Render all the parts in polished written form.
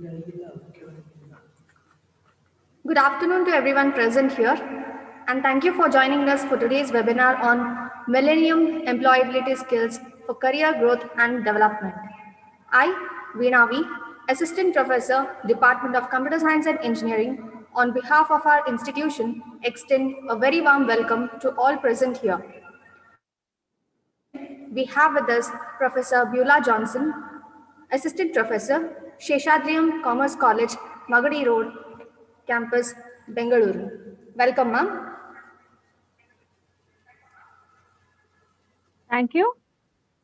Good afternoon to everyone present here, and thank you for joining us for today's webinar on Millennium Employability Skills for Career Growth and Development. I, Veena V, Assistant Professor, Department of Computer Science and Engineering, on behalf of our institution, extend a very warm welcome to all present here. We have with us Professor Buela Johnson, Assistant Professor, Seshadripuram Commerce College, Magadi Road, Campus, Bangalore. Welcome, ma'am. Thank you.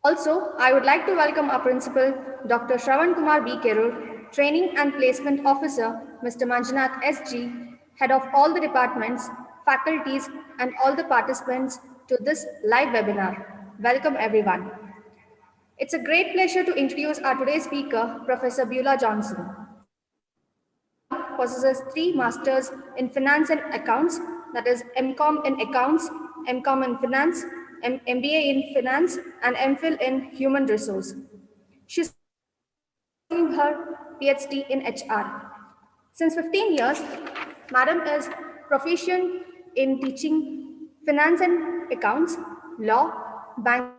Also, I would like to welcome our principal, Dr. Shravan Kumar B. Kerur, Training and Placement Officer, Mr. Manjunath S.G., Head of all the departments, faculties, and all the participants to this live webinar. Welcome, everyone. It's a great pleasure to introduce our today's speaker, Professor Buela Johnson. Possesses 3 masters in finance and accounts, that is MCom in accounts, MCom in finance, MBA in finance, and MPhil in human resource. She's doing her PhD in HR. Since 15 years, Madam is proficient in teaching finance and accounts, law, banking,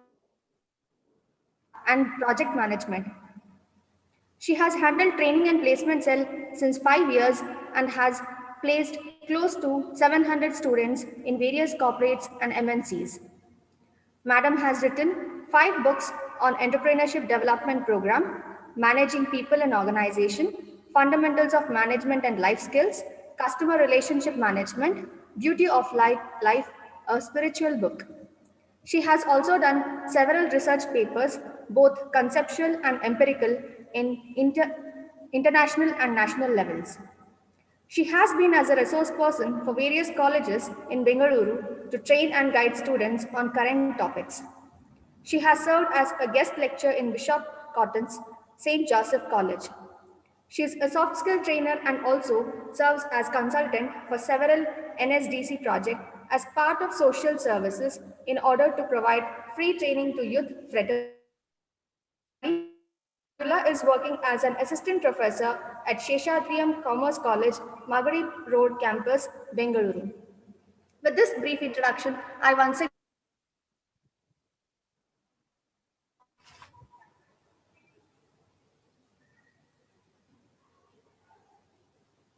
and project management. She has handled training and placement cell since 5 years and has placed close to 700 students in various corporates and MNCs. Madam has written 5 books on entrepreneurship development program, managing people and organization, fundamentals of management and life skills, customer relationship management, beauty of life, a spiritual book. She has also done several research papers, both conceptual and empirical, in international and national levels. She has been as a resource person for various colleges in Bengaluru to train and guide students on current topics. She has served as a guest lecturer in Bishop Cotton's St. Joseph College. She is a soft skill trainer and also serves as consultant for several NSDC projects as part of social services in order to provide free training to youth fraternity. Buela is working as an assistant professor at Seshadripuram Commerce College, Magadi Road Campus, Bengaluru. With this brief introduction, I once again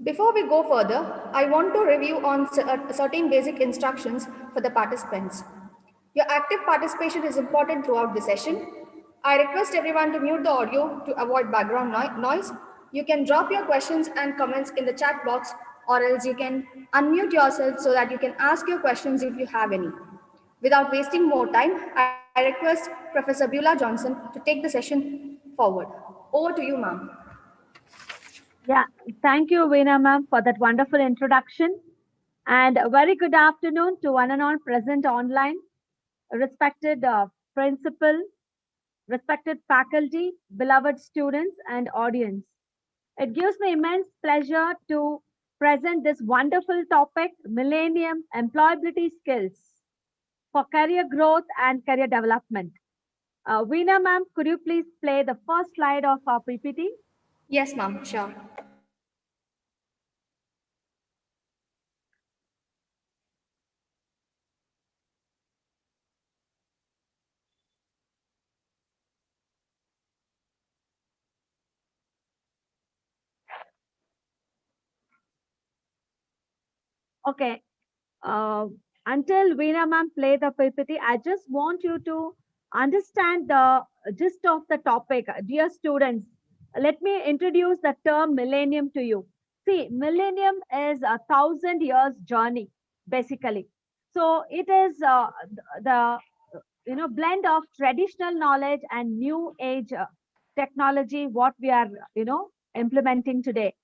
Before we go further, I want to review on certain basic instructions for the participants. Your active participation is important throughout the session. I request everyone to mute the audio to avoid background noise. You can drop your questions and comments in the chat box, or else you can unmute yourself so that you can ask your questions if you have any. Without wasting more time, I request Professor Buela Johnson to take the session forward. Over to you, ma'am. Yeah, thank you, Veena ma'am, for that wonderful introduction. And a very good afternoon to one and all present online, respected principal, respected faculty, beloved students, and audience. It gives me immense pleasure to present this wonderful topic, Millennium Employability Skills for Career Growth and Career Development. Veena ma'am, could you please play the first slide of our PPT? Yes, ma'am, sure. Okay. Until Veena ma'am play the PPT, I just want you to understand the gist of the topic. Dear students, let me introduce the term millennium to you. See, millennium is 1,000 years journey, basically. So it is the blend of traditional knowledge and new age technology, what we are implementing today.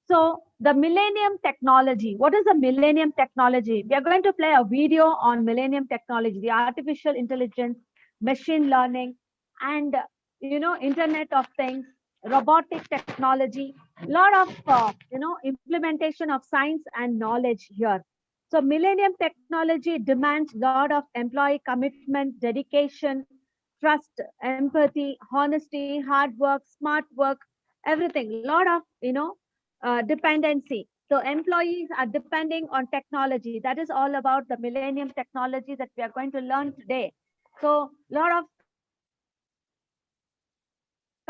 So the millennium technology, what is the millennium technology? We are going to play a video on millennium technology, the artificial intelligence, machine learning, and Internet of Things, robotic technology, lot of implementation of science and knowledge here. So millennium technology demands a lot of employee commitment, dedication, trust, empathy, honesty, hard work, smart work, everything, lot of, dependency. So employees are depending on technology. That is all about the millennium technology that we are going to learn today. So lot of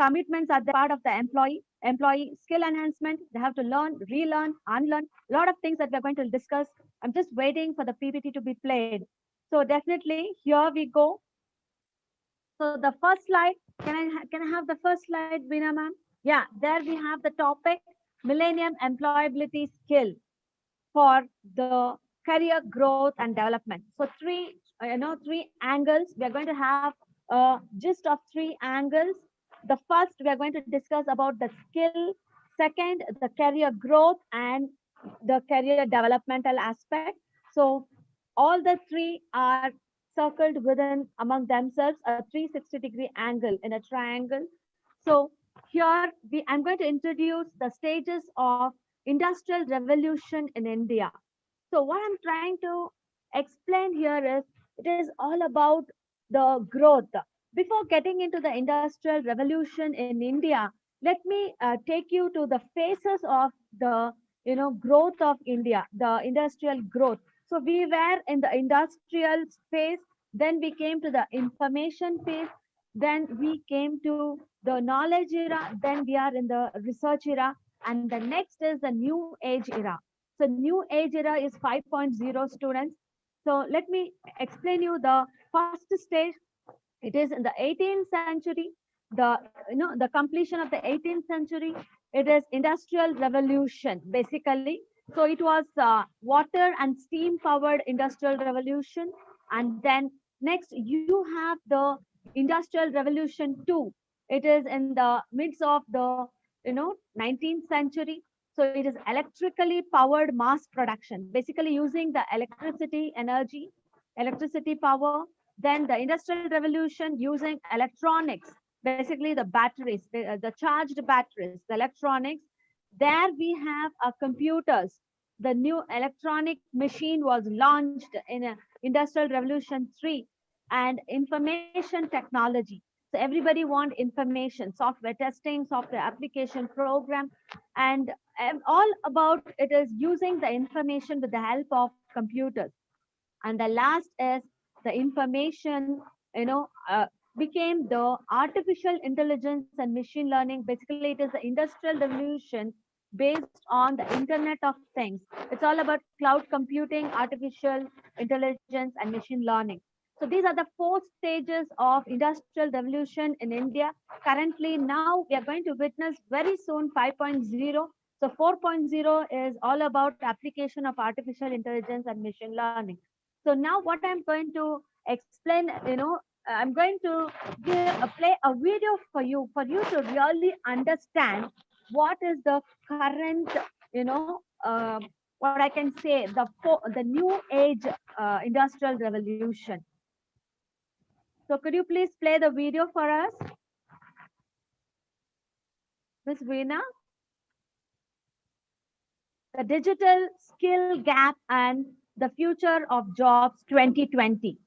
commitments are there for the employee, employee skill enhancement. They have to learn, relearn, unlearn. A lot of things that we are going to discuss. I'm just waiting for the PPT to be played. So definitely here we go. So the first slide, can I have the first slide, Veena ma'am? Yeah, there we have the topic Millennium Employability Skill for the career growth and development. So three angles. We are going to have a gist of three angles. The first, we are going to discuss about the skill. Second, the career growth and the career developmental aspect. So all the three are circled within among themselves a 360-degree angle in a triangle. So here I'm going to introduce the stages of industrial revolution in India. So what I'm trying to explain here is it is all about the growth. Before getting into the industrial revolution in India, let me take you to the phases of the growth of India, the industrial growth. So we were in the industrial phase, then we came to the information phase, then we came to the knowledge era, then we are in the research era, and the next is the new age era. So new age era is 5.0 students. So let me explain you the first stage. It is in the 18th century, the completion of the 18th century. It is industrial revolution basically. So it was water and steam powered industrial revolution, and then next you have the industrial revolution 2. It is in the midst of the 19th century. So it is electrically powered mass production, basically using the electricity energy, electricity power. Then the industrial revolution using electronics, basically the batteries, the charged batteries, the electronics. There we have computers. The new electronic machine was launched in Industrial Revolution 3, and information technology. So everybody want information, software testing, software application program, and all about it is using the information with the help of computers. And the last is the information you know uh, became the artificial intelligence and machine learning. Basically it is the industrial revolution based on the internet of things. It's all about cloud computing, artificial intelligence, and machine learning. So these are the four stages of industrial revolution in India. Currently now we are going to witness very soon 5.0. So 4.0 is all about application of artificial intelligence and machine learning. So now what I'm going to explain, I'm going to play a video for you to really understand what is the current, what I can say, the new age industrial revolution. So could you please play the video for us, Ms. Veena? The digital skill gap and the future of jobs 2020.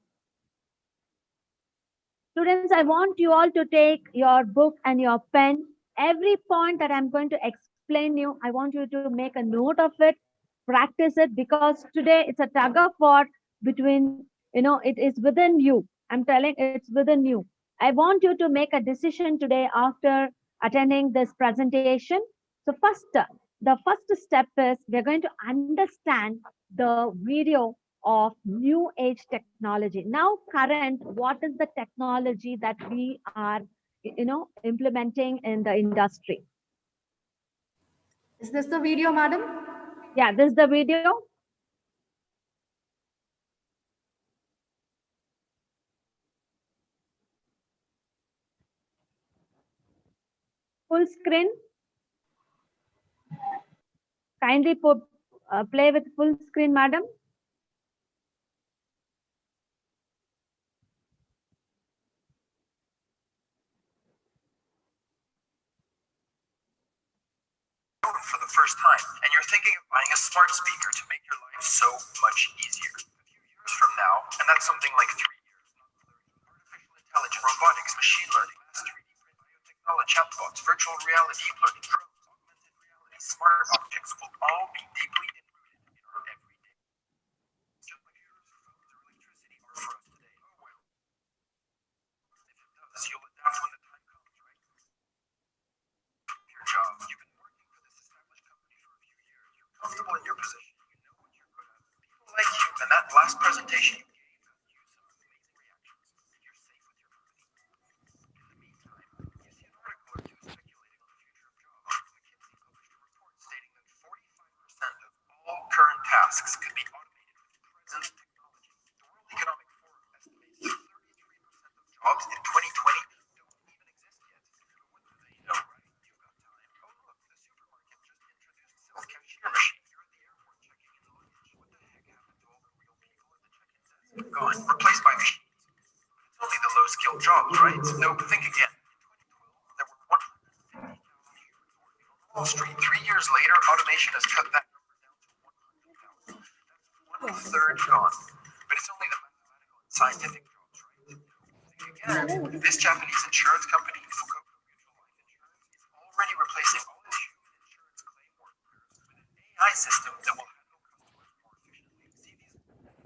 Students, I want you all to take your book and your pen. Every point that I'm going to explain you, I want you to make a note of it, practice it, because today it's a tug of war between, it is within you. I'm telling it's within you. I want you to make a decision today after attending this presentation. So first, the first step is we're going to understand the video of new age technology. Now current, what is the technology that we are implementing in the industry? Is this the video, madam? Yeah, this is the video. Full screen. Kindly play with full screen, madam. For the first time, and you're thinking of buying a smart speaker to make your life so much easier. A few years from now, and that's something like 3 years, artificial intelligence, robotics, machine learning, 3D biotechnology, knowledge chatbots, virtual reality, deep learning, drones, augmented reality, smart objects will all be deeply enrooted in our everyday. Just like computers, phones, or electricity are for us today. Oh well. If it does, you'll adapt when the time comes, right? Your job. You've been working for this established company for a few years. You're comfortable in your position. You know what you're good at. People like you, and that last presentation you gave got you some amazing reactions. You're safe with your company. In the meantime, you see an article or two speculating on the future of jobs. McKinsey published a report stating that 45% of all current tasks could be automated with present technology. The World Economic Forum estimates that 33% of jobs in 2020 don't even exist yet. But what do they know, right? You've got time. Oh look, the supermarket just introduced self-cashier machines. You're at the airport checking in luggage. What the heck happened to all the real people at the check-in desk? Gone. Replaced by machines. It's only the low-skilled jobs, right? No, but think again. In 2012, there were 150,000 humans working on Wall Street. 3 years later, automation has cut that number down to 100,000. That's one-third gone. But it's only the mathematical and scientific jobs, right? Think again. This Japanese insurance company, Fukuoka Mutual Life Insurance, is already replacing all its human insurance claim workers with an AI system that will handle customers more efficiently. See these written content.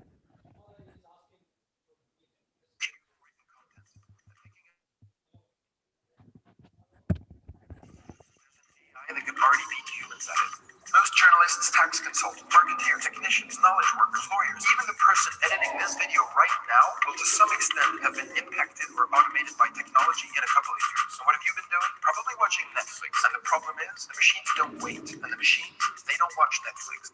AI that could already beat humans at it. Most journalists, tax consultants, marketeers, technicians, knowledge workers, lawyers, even the person editing this video right now will to some extent have been impacted or automated by technology in a couple of years. So what have you been doing? Probably watching Netflix. And the problem is, the machines don't wait. And the machines, they don't watch Netflix.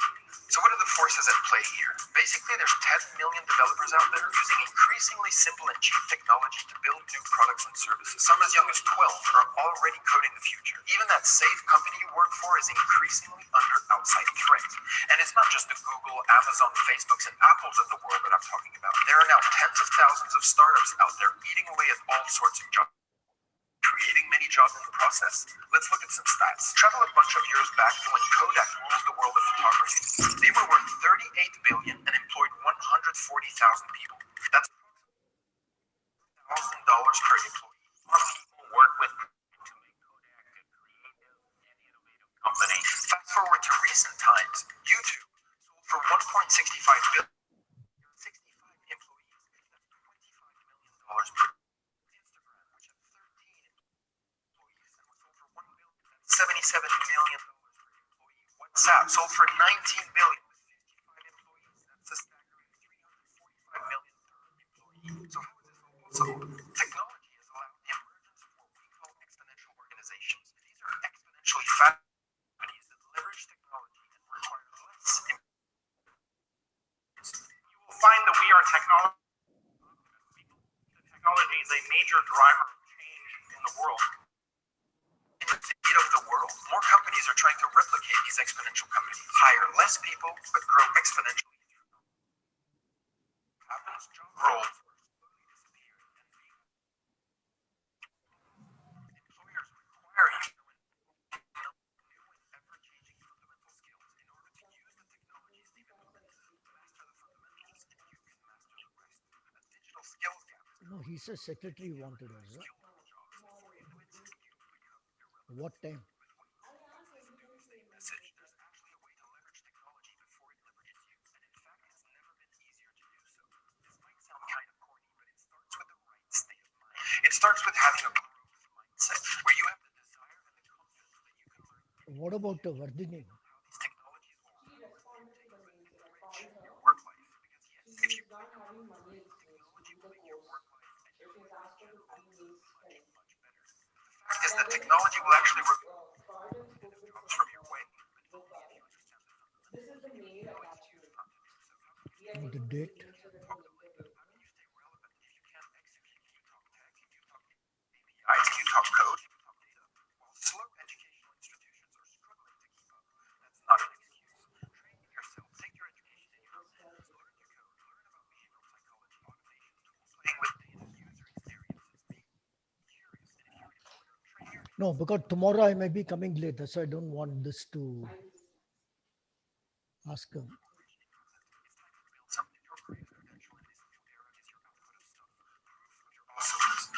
So what are the forces at play here? Basically, there's 10 million developers out there using increasingly simple and cheap technology to build new products and services. Some as young as 12 are already coding the future. Even that safe company you work for is increasingly under outside threat. And it's not just the Google, Amazon, Facebooks, and Apples of the world that I'm talking about. There are now tens of thousands of startups out there eating away at all sorts of jobs, creating many jobs in the process. Let's look at some stats. Travel a bunch of years back to when Kodak ruled the world of photography. They were worth $38 billion and employed 140,000 people. That's $1,000 per employee. More people work with to make Kodak a creative and innovative company. Fast forward to recent times, YouTube sold for 1.65 billion. 65 employees. That's $25 million per. Instagram, which had 13 employees and was sold for $1 billion. That's $77 million per employee. WhatsApp sold for $19 billion with 55 employees. That's a staggering $345 million per employee. So how is this all possible? Technology has allowed the emergence of what we call exponential organizations. These are exponentially fast companies that leverage technology and require less. You will find that we are technology. Technology is a major driver of change in the world. In the state of the world, more companies are trying to replicate these exponential companies, hire less people, but grow exponentially. What happens? Job roles are slowly disappearing and being. Employers require you to know new and ever-changing fundamental skills in order to use the technologies they've implemented. Master the fundamentals, and you can master the rest. A digital skills gap. No, he says secretary wanted us. Huh? What time? Message. There's actually a way to leverage technology before it leverages you. And in fact, it's never been easier to do so. This might sound kind of corny, but it starts with the right state of mind. It starts with having a growth mindset where you have the desire and the confidence that you can learn. What about Vardhini? How these technologies will take you enrich your work life. Because yes, if you technology will make your work life and your life in general much, much better. The fact is that technology will actually remove jobs from your way, but only if you understand the fundamentals. No, the date. Talk to later. How can you stay relevant if you can't execute? Can you talk tech? Can you talk APIs? Can you talk code? Can you talk data? While slow educational institutions are struggling to keep up, that's not an excuse. Train yourself. Take your education in your own hands. Learn to code. Learn about behavioral psychology, automation tools, playing with data, user experiences. Be curious. And if you're an employer, train your. No, because tomorrow I may be coming later, so I don't want this to ask him. It's time to build something. Your great credential in this new era is your output of stuff. Proof of your awesomeness.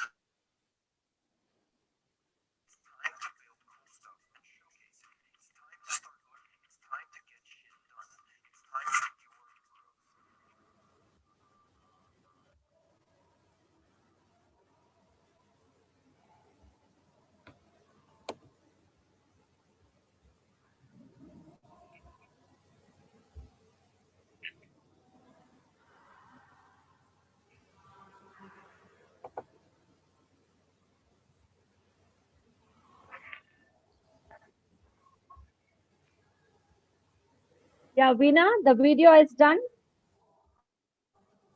Yeah, Veena, the video is done.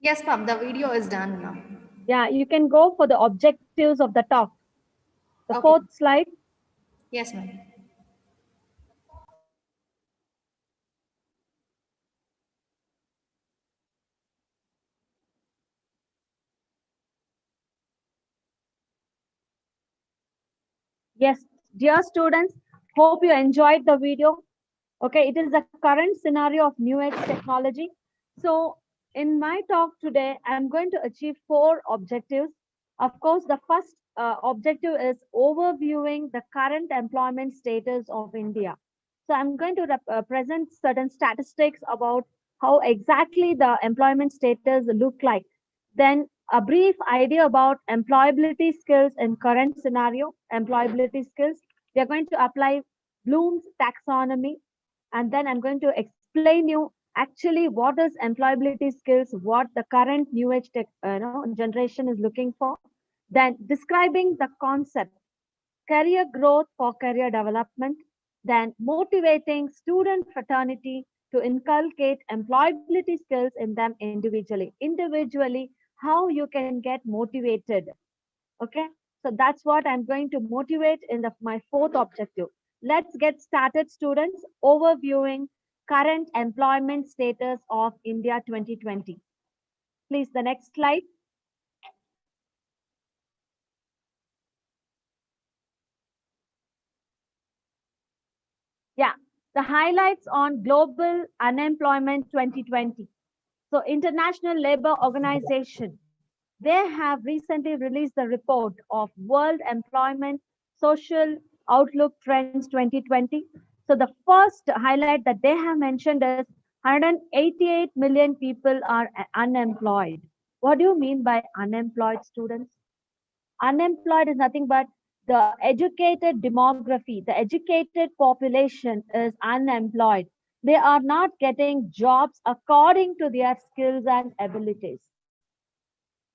Yes, Pub, the video is done now. Yeah, you can go for the objectives of the talk. The Okay. fourth slide. Yes, ma'am. Yes, dear students, hope you enjoyed the video. Okay, it is the current scenario of new age technology. So, in my talk today, I'm going to achieve four objectives. Of course, the first objective is overviewing the current employment status of India. So, I'm going to present certain statistics about how exactly the employment status look like. Then, a brief idea about employability skills in current scenario, employability skills. We are going to apply Bloom's taxonomy, and then I'm going to explain you actually what is employability skills, what the current new age generation is looking for. Then describing the concept, career growth for career development, then motivating student fraternity to inculcate employability skills in them individually. Individually, how you can get motivated. Okay, so that's what I'm going to motivate in my fourth objective. Let's get started, students. Overviewing current employment status of India 2020. Please, the next slide. Yeah, the highlights on global unemployment 2020. So, International Labour Organization, they have recently released the report of World Employment Social Outlook Trends 2020. So the first highlight that they have mentioned is 188 million people are unemployed. What do you mean by unemployed, students? Unemployed is nothing but the educated demography, the educated population is unemployed. They are not getting jobs according to their skills and abilities.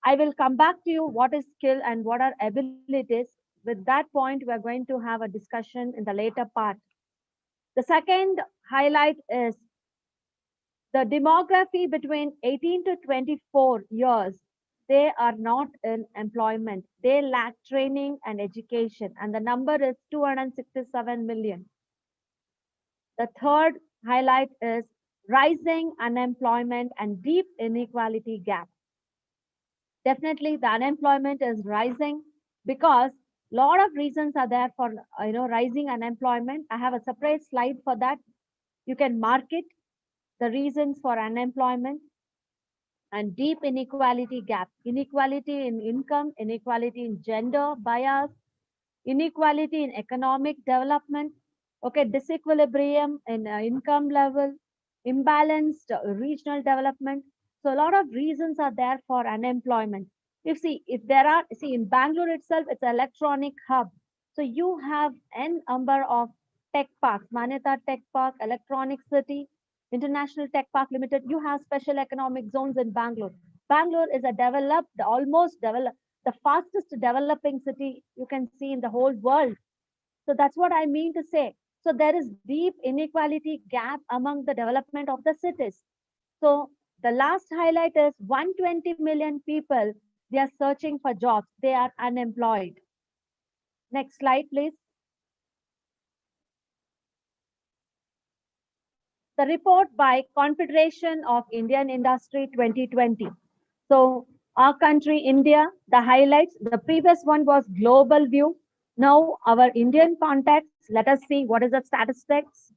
I will come back to you what is skill and what are abilities. With that point, we are going to have a discussion in the later part. The second highlight is the demography between 18 to 24 years. They are not in employment. They lack training and education, and the number is 267 million. The third highlight is rising unemployment and deep inequality gap. Definitely the unemployment is rising because a lot of reasons are there for rising unemployment. I have a separate slide for that. You can mark it, the reasons for unemployment. And deep inequality gap, inequality in income, inequality in gender bias, inequality in economic development, okay, disequilibrium in income level, imbalanced regional development. So a lot of reasons are there for unemployment. If there are, see, in Bangalore itself, it's an electronic hub. So you have n number of tech parks, Manyata Tech Park, Electronic City, International Tech Park Limited. You have special economic zones in Bangalore. Bangalore is a developed, almost developed, the fastest developing city you can see in the whole world. So that's what I mean to say. So there is deep inequality gap among the development of the cities. So the last highlight is 120 million people, they are searching for jobs. They are unemployed. Next slide, please. The report by Confederation of Indian Industry 2020. So our country, India, the highlights, the previous one was global view. Now our Indian context, let us see what is the statistics.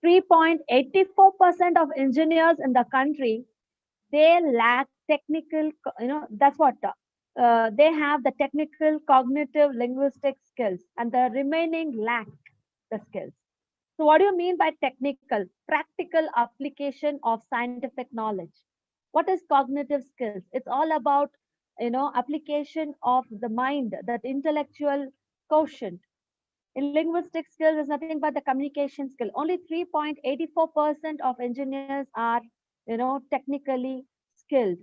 3.84% of engineers in the country, they lack technical, that's what, they have the technical, cognitive, linguistic skills, and the remaining lack the skills. So what do you mean by technical? Practical application of scientific knowledge. What is cognitive skills? It's all about, application of the mind, that intellectual quotient. In linguistic skills is nothing but the communication skill. Only 3.84% of engineers are, technically skilled.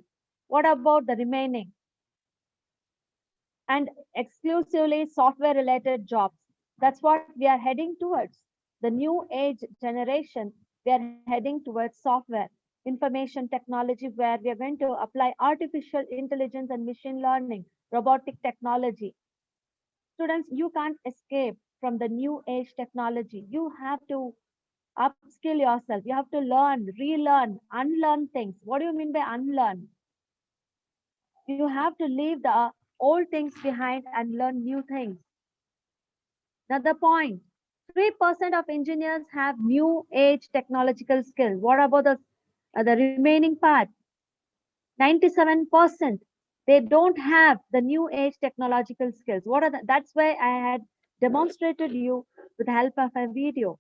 What about the remaining? And exclusively software related jobs. That's what we are heading towards. The new age generation, We are heading towards software, information technology, where we are going to apply artificial intelligence and machine learning, robotic technology. Students, you can't escape from the new age technology. You have to upskill yourself. You have to learn, relearn, unlearn things. What do you mean by unlearn? You have to leave the old things behind and learn new things. Another point, 3% of engineers have new age technological skills. What about the remaining part? 97%. They don't have the new age technological skills. That's why I had demonstrated you with the help of a video.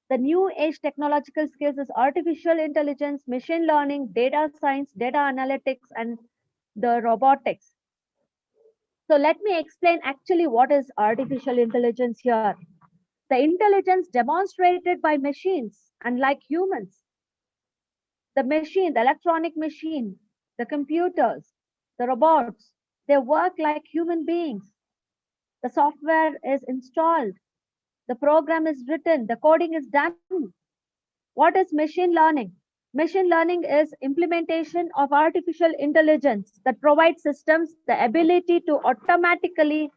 The new age technological skills is artificial intelligence, machine learning, data science, data analytics, and the robotics. So let me explain actually what is artificial intelligence here. The intelligence demonstrated by machines, unlike humans. The machine, the electronic machine, the computers, the robots, they work like human beings. The software is installed, the program is written, the coding is done. What is machine learning? Machine learning is implementation of artificial intelligence that provides systems the ability to automatically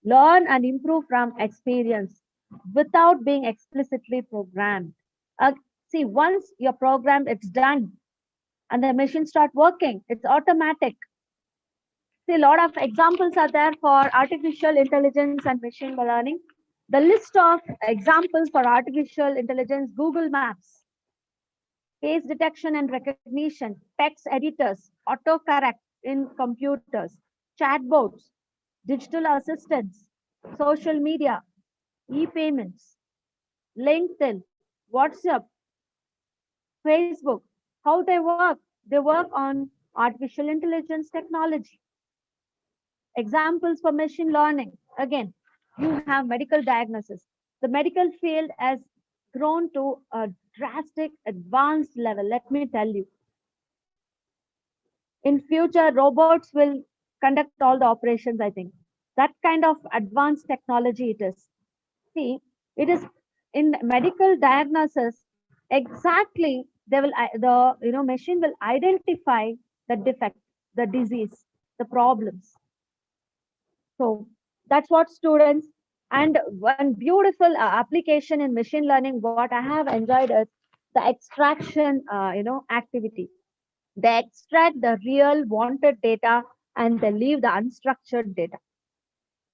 learn and improve from experience without being explicitly programmed. See, once you're programmed, it's done, and the machine start working. It's automatic. See, a lot of examples are there for artificial intelligence and machine learning. The list of examples for artificial intelligence: Google Maps, face detection and recognition, text editors, autocorrect in computers, chatbots, digital assistants, social media, e-payments, LinkedIn, WhatsApp, Facebook. How they work? They work on artificial intelligence technology. Examples for machine learning. Again, you have medical diagnosis. The medical field has grown to a drastic advanced level. Let me tell you. In future, robots will conduct all the operations, I think. That kind of advanced technology it is. See, it is in medical diagnosis, exactly they will the machine will identify the defect, the disease, the problems. So that's what students, and one beautiful application in machine learning, what I have enjoyed is the extraction, activity. They extract the real wanted data and they leave the unstructured data.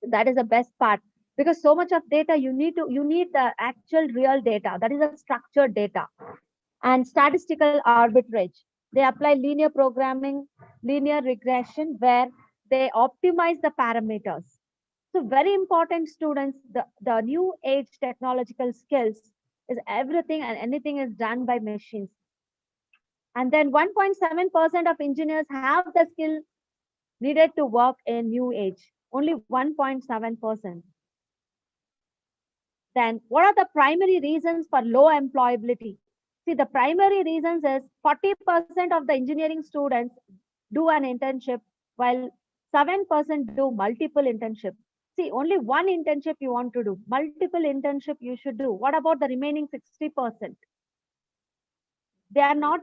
That is the best part, because so much of data you need the actual real data, that is a structured data. And statistical arbitrage, they apply linear programming, linear regression, where they optimize the parameters. So very important, students, the new age technological skills is everything and anything is done by machines. And then 1.7% of engineers have the skill needed to work in new age. Only 1.7%. Then what are the primary reasons for low employability? See, the primary reasons is 40% of the engineering students do an internship, while 7% do multiple internship. See, only one internship you want to do, multiple internship you should do. What about the remaining 60%? They are not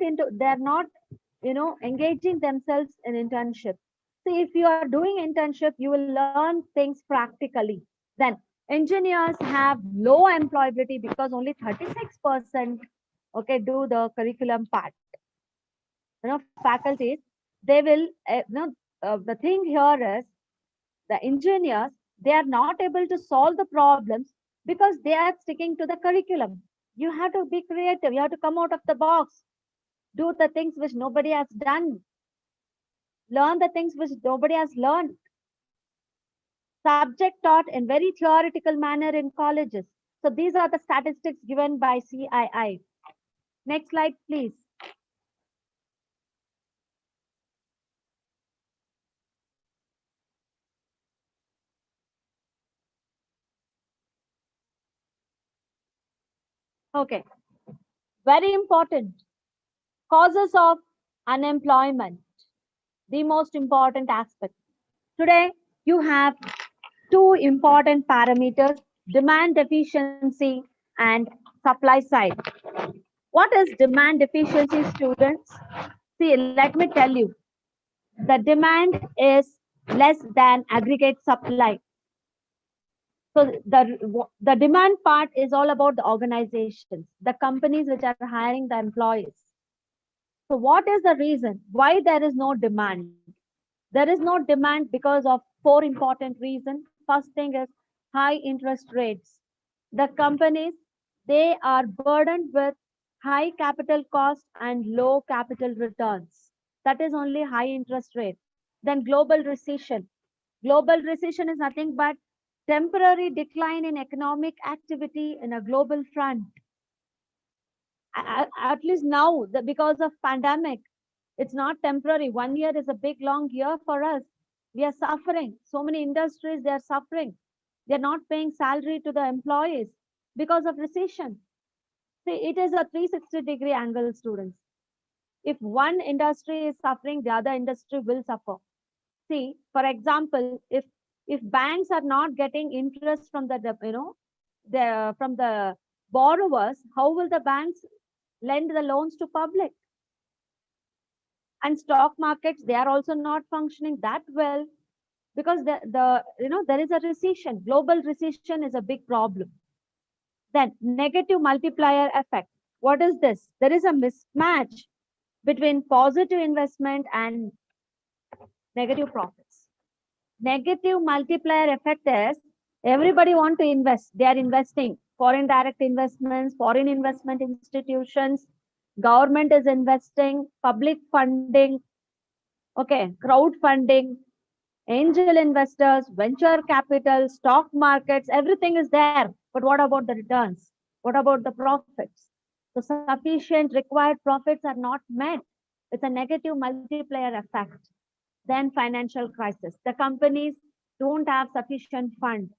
engaging themselves in internship. See, if you are doing internship, you will learn things practically. Then engineers have low employability because only 36% do the curriculum part. Faculties, they will the thing here is the engineers, they are not able to solve the problems because they are sticking to the curriculum. You have to be creative, you have to come out of the box, do the things which nobody has done, learn the things which nobody has learned. Subject taught in very theoretical manner in colleges. So these are the statistics given by CII. Next slide, please. Okay, very important. Causes of unemployment, the most important aspect. Today, you have two important parameters: demand efficiency and supply side. What is demand efficiency, students? See, let me tell you, the demand is less than aggregate supply. So the demand part is all about the organizations, the companies which are hiring the employees. So what is the reason why there is no demand? There is no demand because of four important reasons. First thing is high interest rates. The companies, they are burdened with high capital cost and low capital returns. That is only high interest rate. Then global recession. Global recession is nothing but temporary decline in economic activity in a global front. At least now, because of pandemic, it's not temporary. 1 year is a big long year for us. We are suffering. So many industries, they are suffering. They're not paying salary to the employees because of recession. See, it is a 360-degree angle, students. If one industry is suffering, the other industry will suffer. See, for example, if banks are not getting interest from from the borrowers, how will the banks lend the loans to public? And stock markets, they are also not functioning that well because there is a recession. Global recession is a big problem. Then negative multiplier effect. What is this? There is a mismatch between positive investment and negative profits. Negative multiplier effect is everybody want to invest. They are investing. Foreign direct investments, foreign investment institutions, government is investing, public funding, okay, crowdfunding, angel investors, venture capital, stock markets, everything is there. But what about the returns? What about the profits? The sufficient required profits are not met. It's a negative multiplier effect. Then financial crisis. The companies don't have sufficient fund.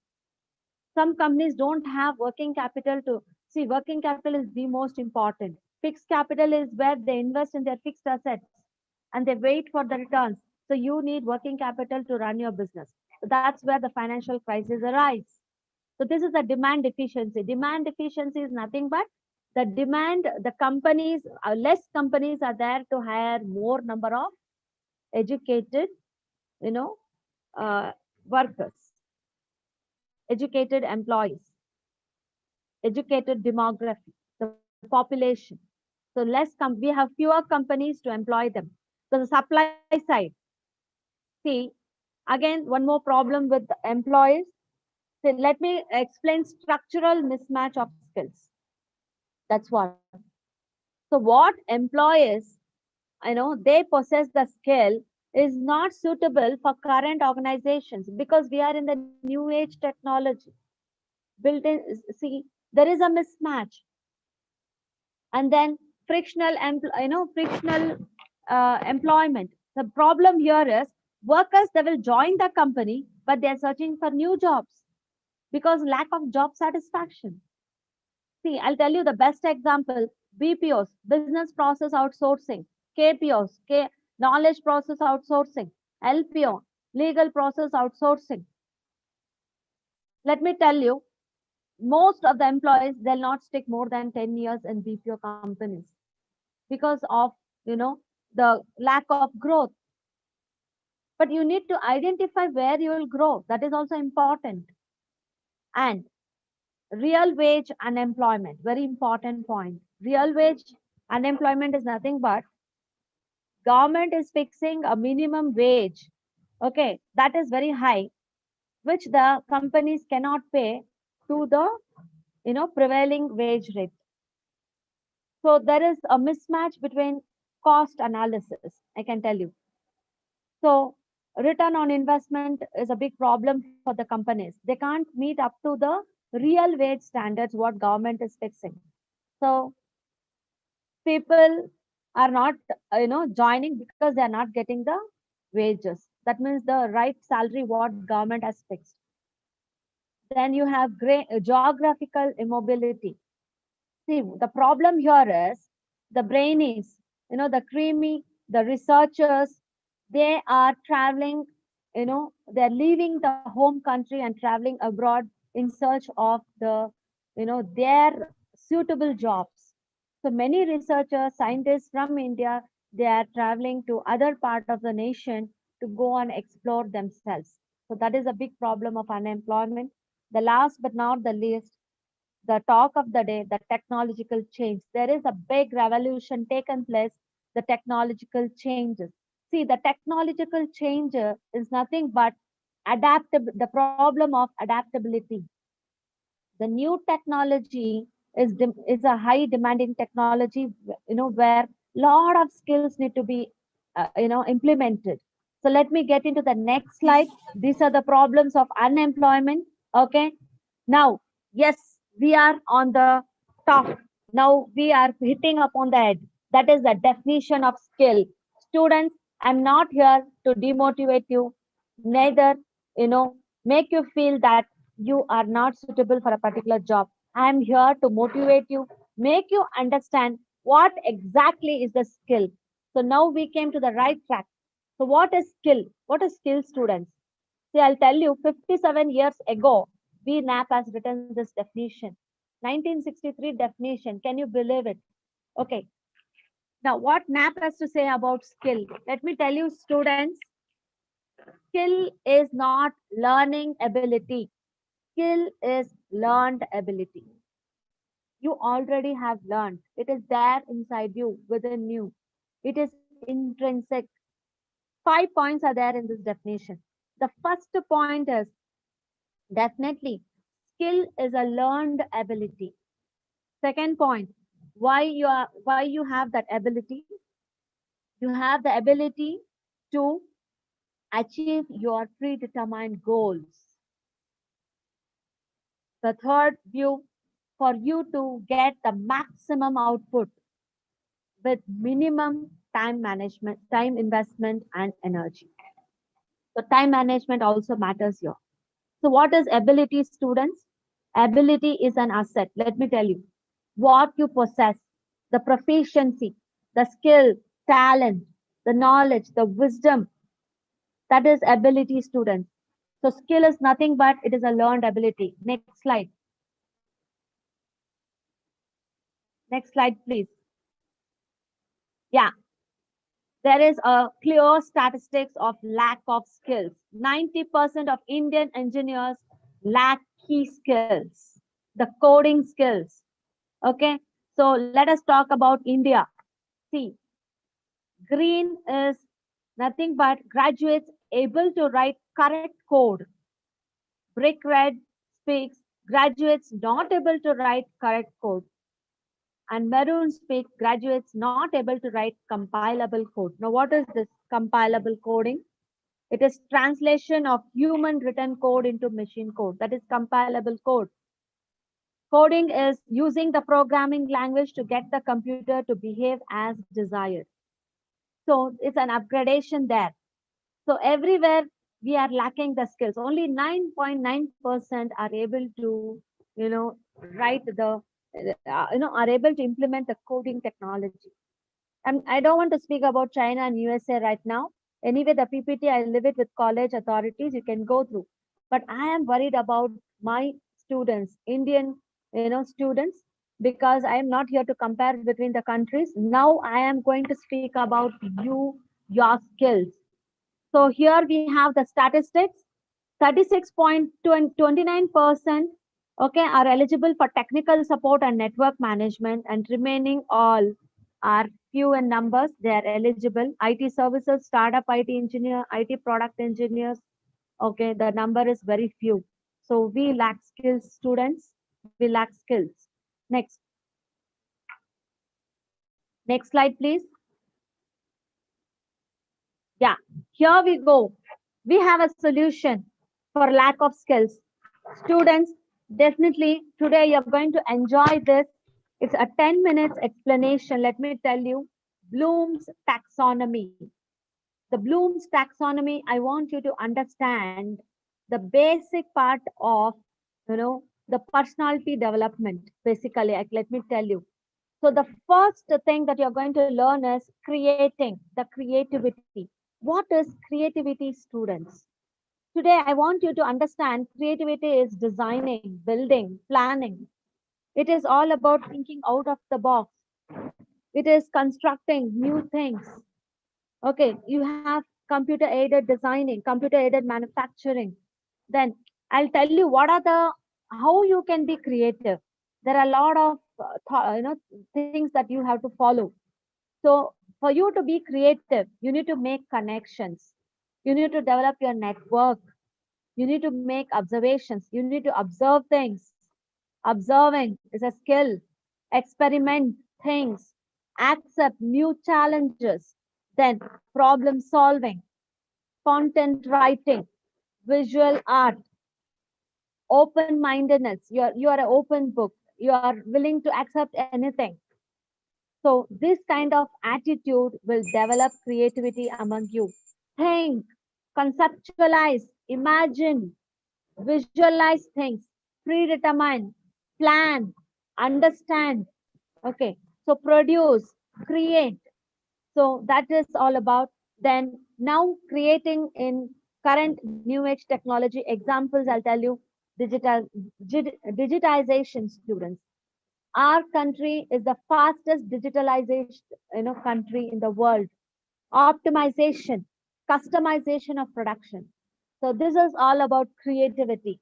Some companies don't have working capital to see. Working capital is the most important. Fixed capital is where they invest in their fixed assets and they wait for the returns. So you need working capital to run your business. So that's where the financial crisis arise. So this is the demand efficiency. Demand efficiency is nothing but the demand, the companies, less companies are there to hire more number of educated, you know, uh, workers, educated employees, educated demography, the population. So we have fewer companies to employ them. So the supply side, see, again, one more problem with the employees. So let me explain structural mismatch of skills. That's what. So what employees, they possess the skill is not suitable for current organizations because we are in the new age technology. Built in, see, there is a mismatch. And then frictional employment. The problem here is workers, they will join the company, but they're searching for new jobs because lack of job satisfaction. See, I'll tell you the best example: BPOs, business process outsourcing; KPOs, knowledge process outsourcing; LPO, legal process outsourcing. Let me tell you, most of the employees, they'll not stick more than 10 years in BPO companies because of, the lack of growth. But you need to identify where you will grow. That is also important. And real wage unemployment, very important point. Real wage unemployment is nothing but government is fixing a minimum wage. Okay, that is very high, which the companies cannot pay to the prevailing wage rate. So there is a mismatch between cost analysis, I can tell you. So return on investment is a big problem for the companies. They can't meet up to the real wage standards what government is fixing. So people are not, joining because they are not getting the wages. That means the right salary what government has fixed. Then you have geographical immobility. See, the problem here is the brainies, the creamy, the researchers, they are traveling, they're leaving the home country and traveling abroad in search of their suitable jobs. So many researchers, scientists from India, they are traveling to other part of the nation to go and explore themselves. So that is a big problem of unemployment. The last but not the least, the talk of the day, the technological change. There is a big revolution taken place, the technological changes. See, the technological change is nothing but the problem of adaptability. The new technology is a high demanding technology, where lot of skills need to be implemented. So let me get into the next slide. These are the problems of unemployment. Okay, now, yes, we are on the top. Now we are hitting upon the head. That is the definition of skill. Students, I'm not here to demotivate you, neither, make you feel that you are not suitable for a particular job. I am here to motivate you, make you understand what exactly is the skill. So now we came to the right track. So what is skill? What is skill, students? See, I'll tell you, 57 years ago, B. Knapp has written this definition. 1963 definition. Can you believe it? Okay. Now, what Knapp has to say about skill? Let me tell you, students, skill is not learning ability. Skill is learned ability. You already have learned. It is there inside you, within you. It is intrinsic. 5 points are there in this definition. The first point is definitely skill is a learned ability. Second point, why you have that ability? You have the ability to achieve your predetermined goals. The third view, for you to get the maximum output with minimum time management, time investment, and energy. So time management also matters here. So what is ability, students? Ability is an asset. Let me tell you what you possess, the proficiency, the skill, talent, the knowledge, the wisdom. That is ability, students. So skill is nothing but it is a learned ability. Next slide. Next slide, please. Yeah, there is a clear statistics of lack of skills. 90% of Indian engineers lack key skills, the coding skills. Okay, so let us talk about India. See, green is nothing but graduates able to write correct code. Brick red speaks graduates not able to write correct code. And maroon speaks graduates not able to write compilable code. Now, what is this compilable coding? It is translation of human written code into machine code. That is compilable code. Coding is using the programming language to get the computer to behave as desired. So it's an upgradation there. So everywhere we are lacking the skills. Only 9.9% are able to, write are able to implement the coding technology. And I don't want to speak about China and USA right now. Anyway, the PPT, I leave it with college authorities. You can go through. But I am worried about my students, Indian, students, because I am not here to compare between the countries. Now I am going to speak about your skills. So here we have the statistics. 36.29%, okay, are eligible for technical support and network management, and remaining all are few in numbers. They are eligible. IT services, startup IT engineer, IT product engineers. Okay, the number is very few. So we lack skills, students. We lack skills. Next. Next slide, please. Yeah, here we go. We have a solution for lack of skills. Students, definitely today you're going to enjoy this. It's a 10 minutes explanation. Let me tell you, Bloom's taxonomy. The Bloom's taxonomy, I want you to understand the basic part of, the personality development. Basically, let me tell you. So the first thing that you're going to learn is creating, the creativity. What is creativity, students? Today, I want you to understand creativity is designing, building, planning. It is all about thinking out of the box. It is constructing new things. Okay, you have computer aided designing, computer aided manufacturing. Then I'll tell you what are the how you can be creative. There are a lot of things that you have to follow. So for you to be creative, you need to make connections. You need to develop your network. You need to make observations. You need to observe things. Observing is a skill. Experiment things. Accept new challenges. Then problem solving, content writing, visual art, open mindedness. You are an open book. You are willing to accept anything. So this kind of attitude will develop creativity among you. Think, conceptualize, imagine, visualize things, predetermine, plan, understand. Okay, so produce, create. So that is all about. Then now creating in current new age technology examples, I'll tell you digitization students. Our country is the fastest digitalization country in the world. Optimization, customization of production. So this is all about creativity.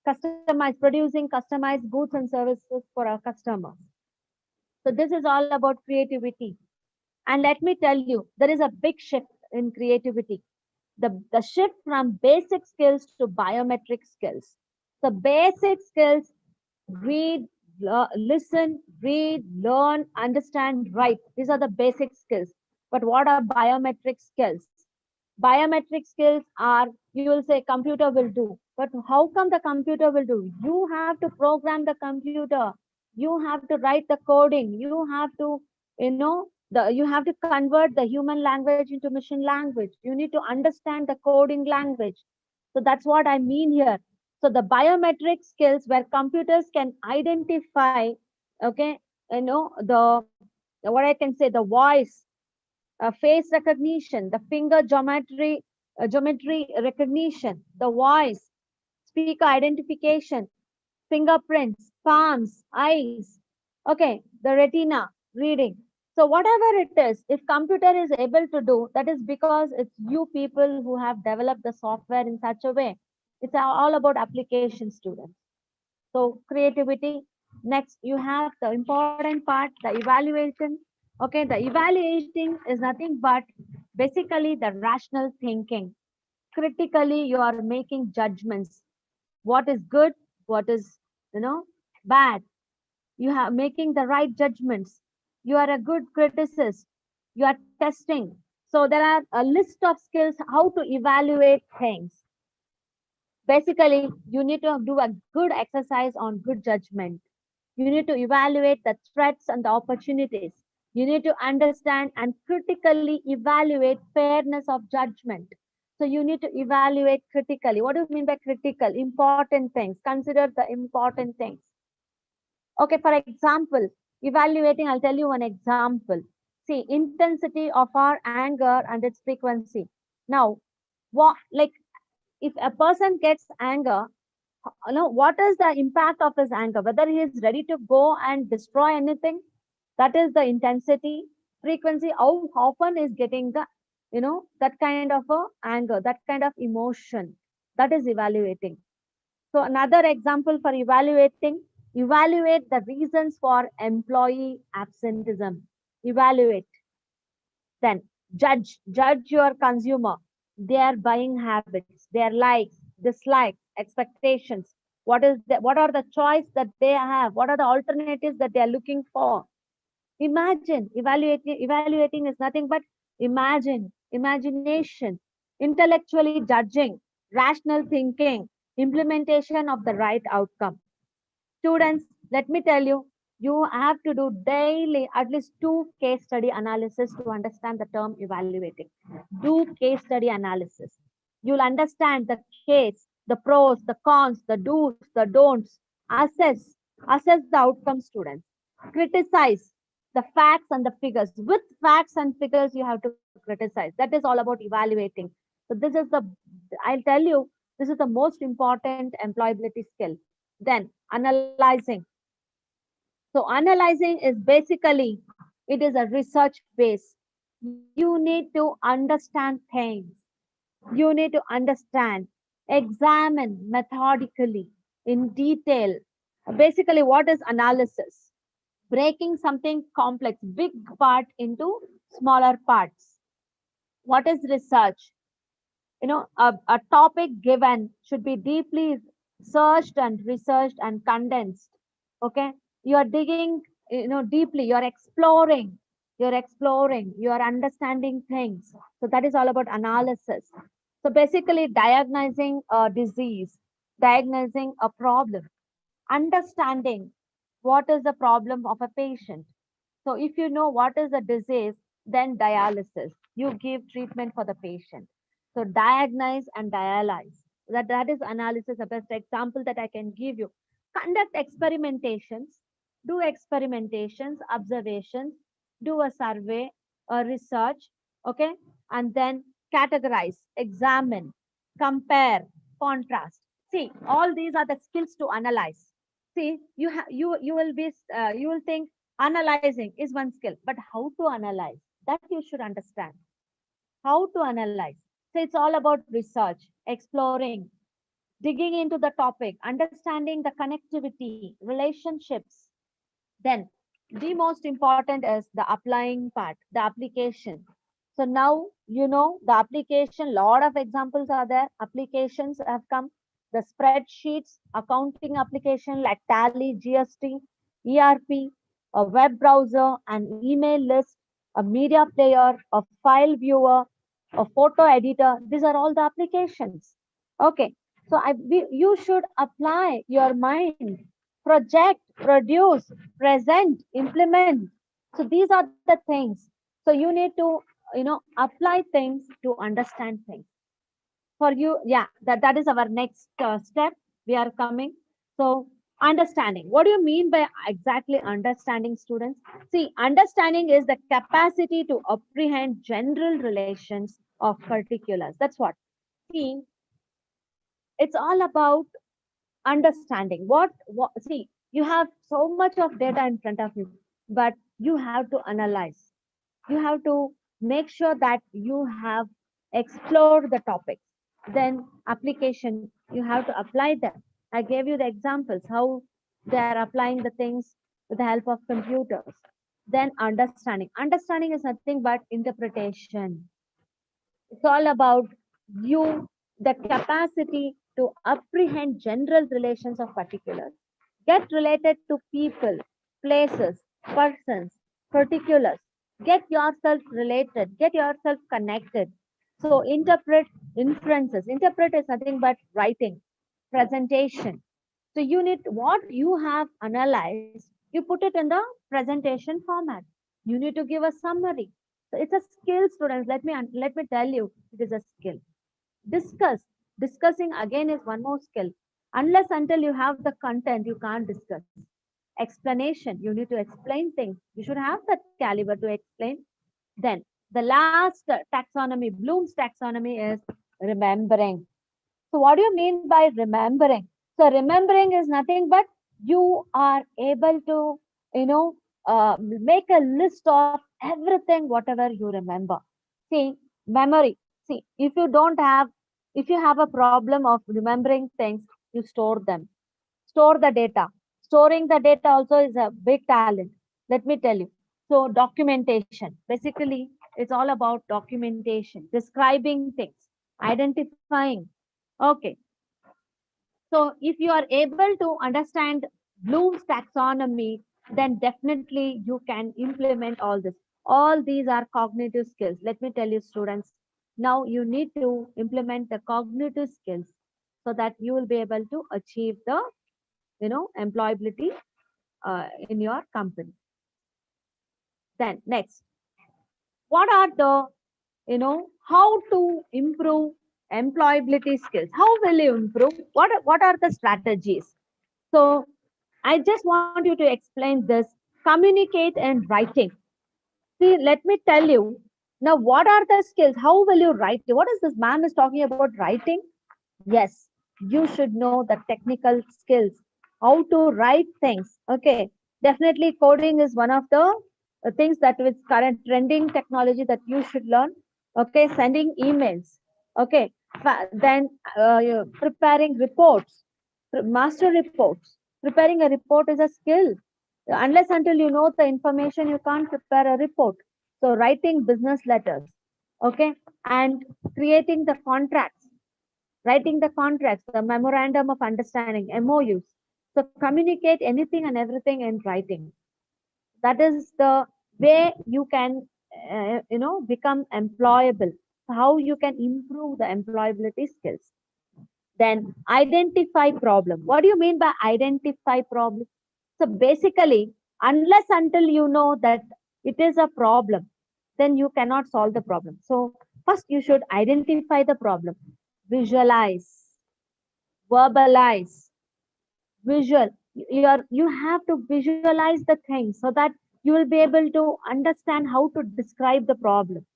Producing customized goods and services for our customers. So this is all about creativity. And let me tell you, there is a big shift in creativity. The shift from basic skills to biometric skills. The basic skills: read, listen, read, learn, understand, write. These are the basic skills. But what are biometric skills? Biometric skills are, you will say, computer will do. But how come the computer will do? You have to program the computer. You have to write the coding. You have to, you have to convert the human language into machine language. You need to understand the coding language. So that's what I mean here. So the biometric skills where computers can identify, okay, what I can say, the voice, face recognition, the finger geometry recognition, the voice, speaker identification, fingerprints, palms, eyes, okay, the retina, reading. So whatever it is, if computer is able to do, that is because it's you people who have developed the software in such a way. It's all about application students. So creativity. Next, you have the important part, the evaluation. Okay, the evaluating is nothing but basically the rational thinking. Critically, you are making judgments. What is good? What is bad? You have making the right judgments. You are a good criticist. You are testing. So there are a list of skills how to evaluate things. Basically, you need to do a good exercise on good judgment. You need to evaluate the threats and the opportunities. You need to understand and critically evaluate fairness of judgment. So you need to evaluate critically. What do you mean by critical? Important things. Consider the important things. Okay, for example, evaluating, I'll tell you one example. See, intensity of our anger and its frequency. Now, like if a person gets anger, what is the impact of his anger? Whether he is ready to go and destroy anything, that is the intensity. Frequency, how often is getting the, that kind of a anger, that kind of emotion. That is evaluating. So another example for evaluating, evaluate the reasons for employee absenteeism. Evaluate. Then judge your consumer, their buying habits, their likes, dislikes, expectations. What are the choice that they have? What are the alternatives that they are looking for? Imagine. Evaluating is nothing but imagination, intellectually judging, rational thinking, implementation of the right outcome. Students, let me tell you, you have to do daily at least 2 case study analysis to understand the term evaluating. Do case study analysis. You'll understand the case, the pros, the cons, the do's, the don'ts. Assess the outcome, students. Criticize the facts and the figures. With facts and figures, you have to criticize. That is all about evaluating. So this is I'll tell you, this is the most important employability skill. Then analyzing. So analyzing is basically It is a research base. You need to understand things. You need to understand, examine methodically in detail. Basically, what is analysis? Breaking something complex, big part into smaller parts. What is research? A topic given should be deeply searched and researched and condensed. Okay, you are digging, deeply. You are understanding things. So that is all about analysis. So basically, diagnosing a disease, diagnosing a problem, understanding what is the problem of a patient. So if you know what is the disease, then dialysis. You give treatment for the patient. So diagnose and dialyze. That is analysis, the best example that I can give you. Conduct experimentations, do experimentations, observations, do a survey, a research, okay, and then categorize, examine, compare, contrast. See, all these are the skills to analyze. See, you will be you will think analyzing is one skill, but how to analyze, that you should understand. How to analyze. So it's all about research, exploring, digging into the topic, understanding the connectivity, relationships. Then the most important is the applying part, the application. So now you know the application, lot of examples are there. Applications have come. The spreadsheets, accounting application like Tally, GST, ERP, a web browser, an email list, a media player, a file viewer, a photo editor. These are all the applications. Okay. So you should apply your mind, project, produce, present, implement. So these are the things. So you need to, apply things to understand things. For you, yeah, that is our next step. We are coming. So understanding. What do you mean by exactly understanding, students? See, understanding is the capacity to apprehend general relations of particulars. That's what. See, it's all about understanding what see, you have so much of data in front of you, but you have to analyze. You have to make sure that you have explored the topics. Then application, you have to apply them. I gave you the examples how they are applying the things with the help of computers. Then understanding is nothing but interpretation. It's all about you, the capacity to apprehend general relations of particulars. Get related to people, places, persons, particulars. Get yourself related, get yourself connected. So interpret, inferences. Interpret is nothing but writing, presentation. So you need what you have analyzed, you put it in the presentation format. You need to give a summary. So it's a skill, students. Let me tell you, it is a skill. Discuss. Discussing again is one more skill. Unless until you have the content, you can't discuss. Explanation. You need to explain things. You should have that caliber to explain. Then the last taxonomy, Bloom's taxonomy, is remembering. So what do you mean by remembering? So remembering is nothing but you are able to, make a list of everything, whatever you remember. See, memory. See, if you have a problem of remembering things, you store them. Store the data. Storing the data also is a big talent. Let me tell you. So documentation. Basically, it's all about documentation, describing things, identifying. Okay. So if you are able to understand Bloom's taxonomy, then definitely you can implement all this. All these are cognitive skills. Let me tell you, students, now you need to implement the cognitive skills so that you will be able to achieve the, employability in your company. Then next, what are the, how to improve employability skills? How will you improve? What are the strategies? So I just want you to explain this. Communicate and writing. See, let me tell you. Now, what are the skills? How will you write? What is this ma'am is talking about writing? Yes, you should know the technical skills, how to write things. Okay, definitely coding is one of the things that is current trending technology that you should learn. Okay, sending emails. Okay, then preparing reports, master reports. Preparing a report is a skill. Unless until you know the information, you can't prepare a report. So writing business letters, okay, and creating the contracts, writing the contracts, the memorandum of understanding, MOUs. So communicate anything and everything in writing. That is the way you can, become employable. How you can improve the employability skills. Then identify problem. What do you mean by identify problem? So basically, unless until you know that it is a problem, then you cannot solve the problem. So first you should identify the problem, visualize, verbalize, visual. You have to visualize the thing so that you will be able to understand how to describe the problem.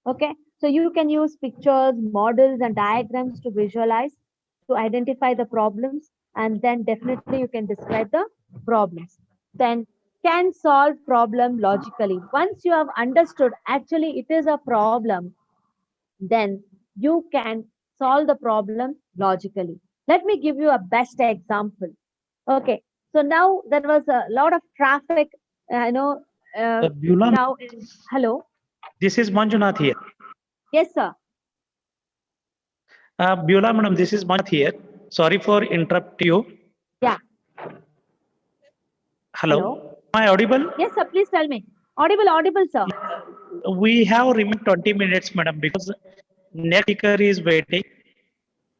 Okay, so you can use pictures, models, and diagrams to visualize, to identify the problems, and then definitely you can describe the problems. Then can solve problem logically. Once you have understood actually it is a problem, then you can solve the problem logically. Let me give you a best example. Okay, so now there was a lot of traffic, uh, Beulah, now in, hello, this is Manjunath here. yes, sir. Beulah, madam, this is Manjunath here. Sorry for interrupt you. Yeah. Hello. Hello. Am I audible? Yes, sir. Please tell me. Audible, sir. We have remained 20 minutes, madam, because next speaker is waiting.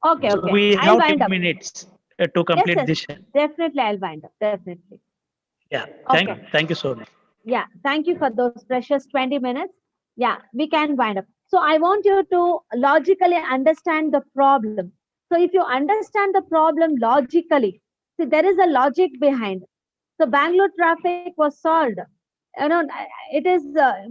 Okay, So okay. we I'll have 10 wind up. minutes to Yes, complete yes. this. Definitely, I'll wind up. Definitely. Yeah. Okay. Thank you so much. Yeah. Thank you for those precious 20 minutes. Yeah, we can wind up. So I want you to logically understand the problem. So if you understand the problem logically, see, there is a logic behind. So Bangalore traffic was solved. It is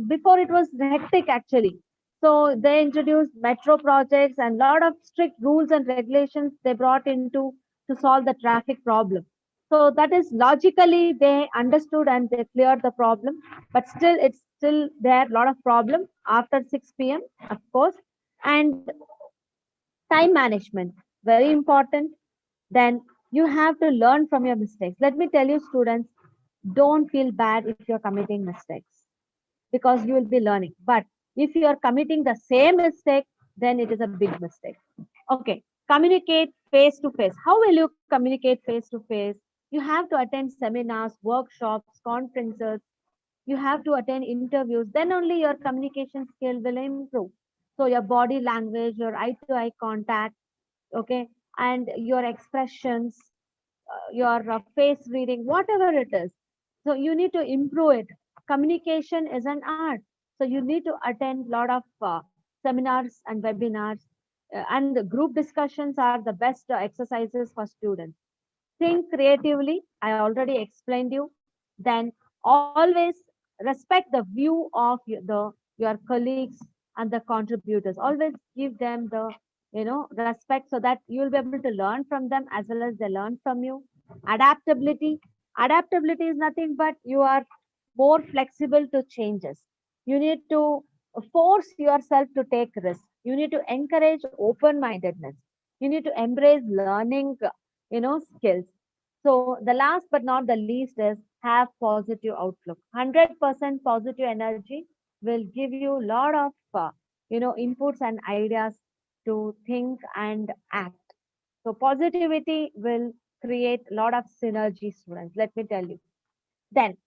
before it was hectic actually. So they introduced metro projects and lot of strict rules and regulations they brought into to solve the traffic problem. So that is logically they understood and they cleared the problem, but still it's still there lot of problem after 6 p.m. of course. And time management, very important. Then you have to learn from your mistakes. Let me tell you, students, don't feel bad if you're committing mistakes because you will be learning. But if you are committing the same mistake, then it is a big mistake. Okay, communicate face to face. How will you communicate face to face? You have to attend seminars, workshops, conferences. You have to attend interviews. Then only your communication skill will improve. So your body language, your eye to eye contact, okay, and your expressions, your face reading, whatever it is. So you need to improve it. Communication is an art. So you need to attend a lot of seminars and webinars. And the group discussions are the best exercises for students. Think creatively. I already explained you. Then always respect the view of your colleagues and the contributors. Always give them the respect so that you will be able to learn from them as well as they learn from you. Adaptability. Adaptability is nothing but you are more flexible to changes. You need to force yourself to take risks. You need to encourage open mindedness. You need to embrace learning skills. So the last but not the least is have positive outlook. 100% positive energy will give you a lot of inputs and ideas to think and act. So positivity will create a lot of synergy, students. Let me tell you. Then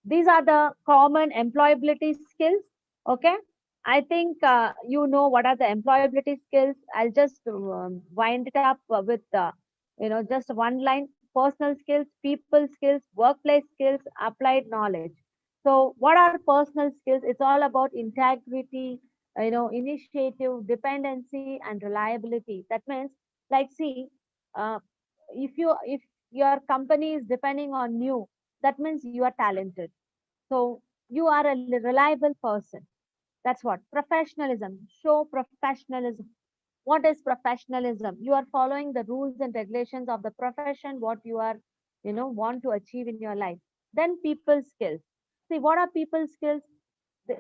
these are the common employability skills. Okay, I think you know what are the employability skills. I'll just wind it up with just one line: personal skills, people skills, workplace skills, applied knowledge. So what are personal skills? It's all about integrity, initiative, dependency, and reliability. That means, like, see, uh, if your company is depending on you, that means you are talented. So you are a reliable person. That's what professionalism. Show professionalism. What is professionalism? You are following the rules and regulations of the profession, what you are, want to achieve in your life. Then people skills. See, what are people skills?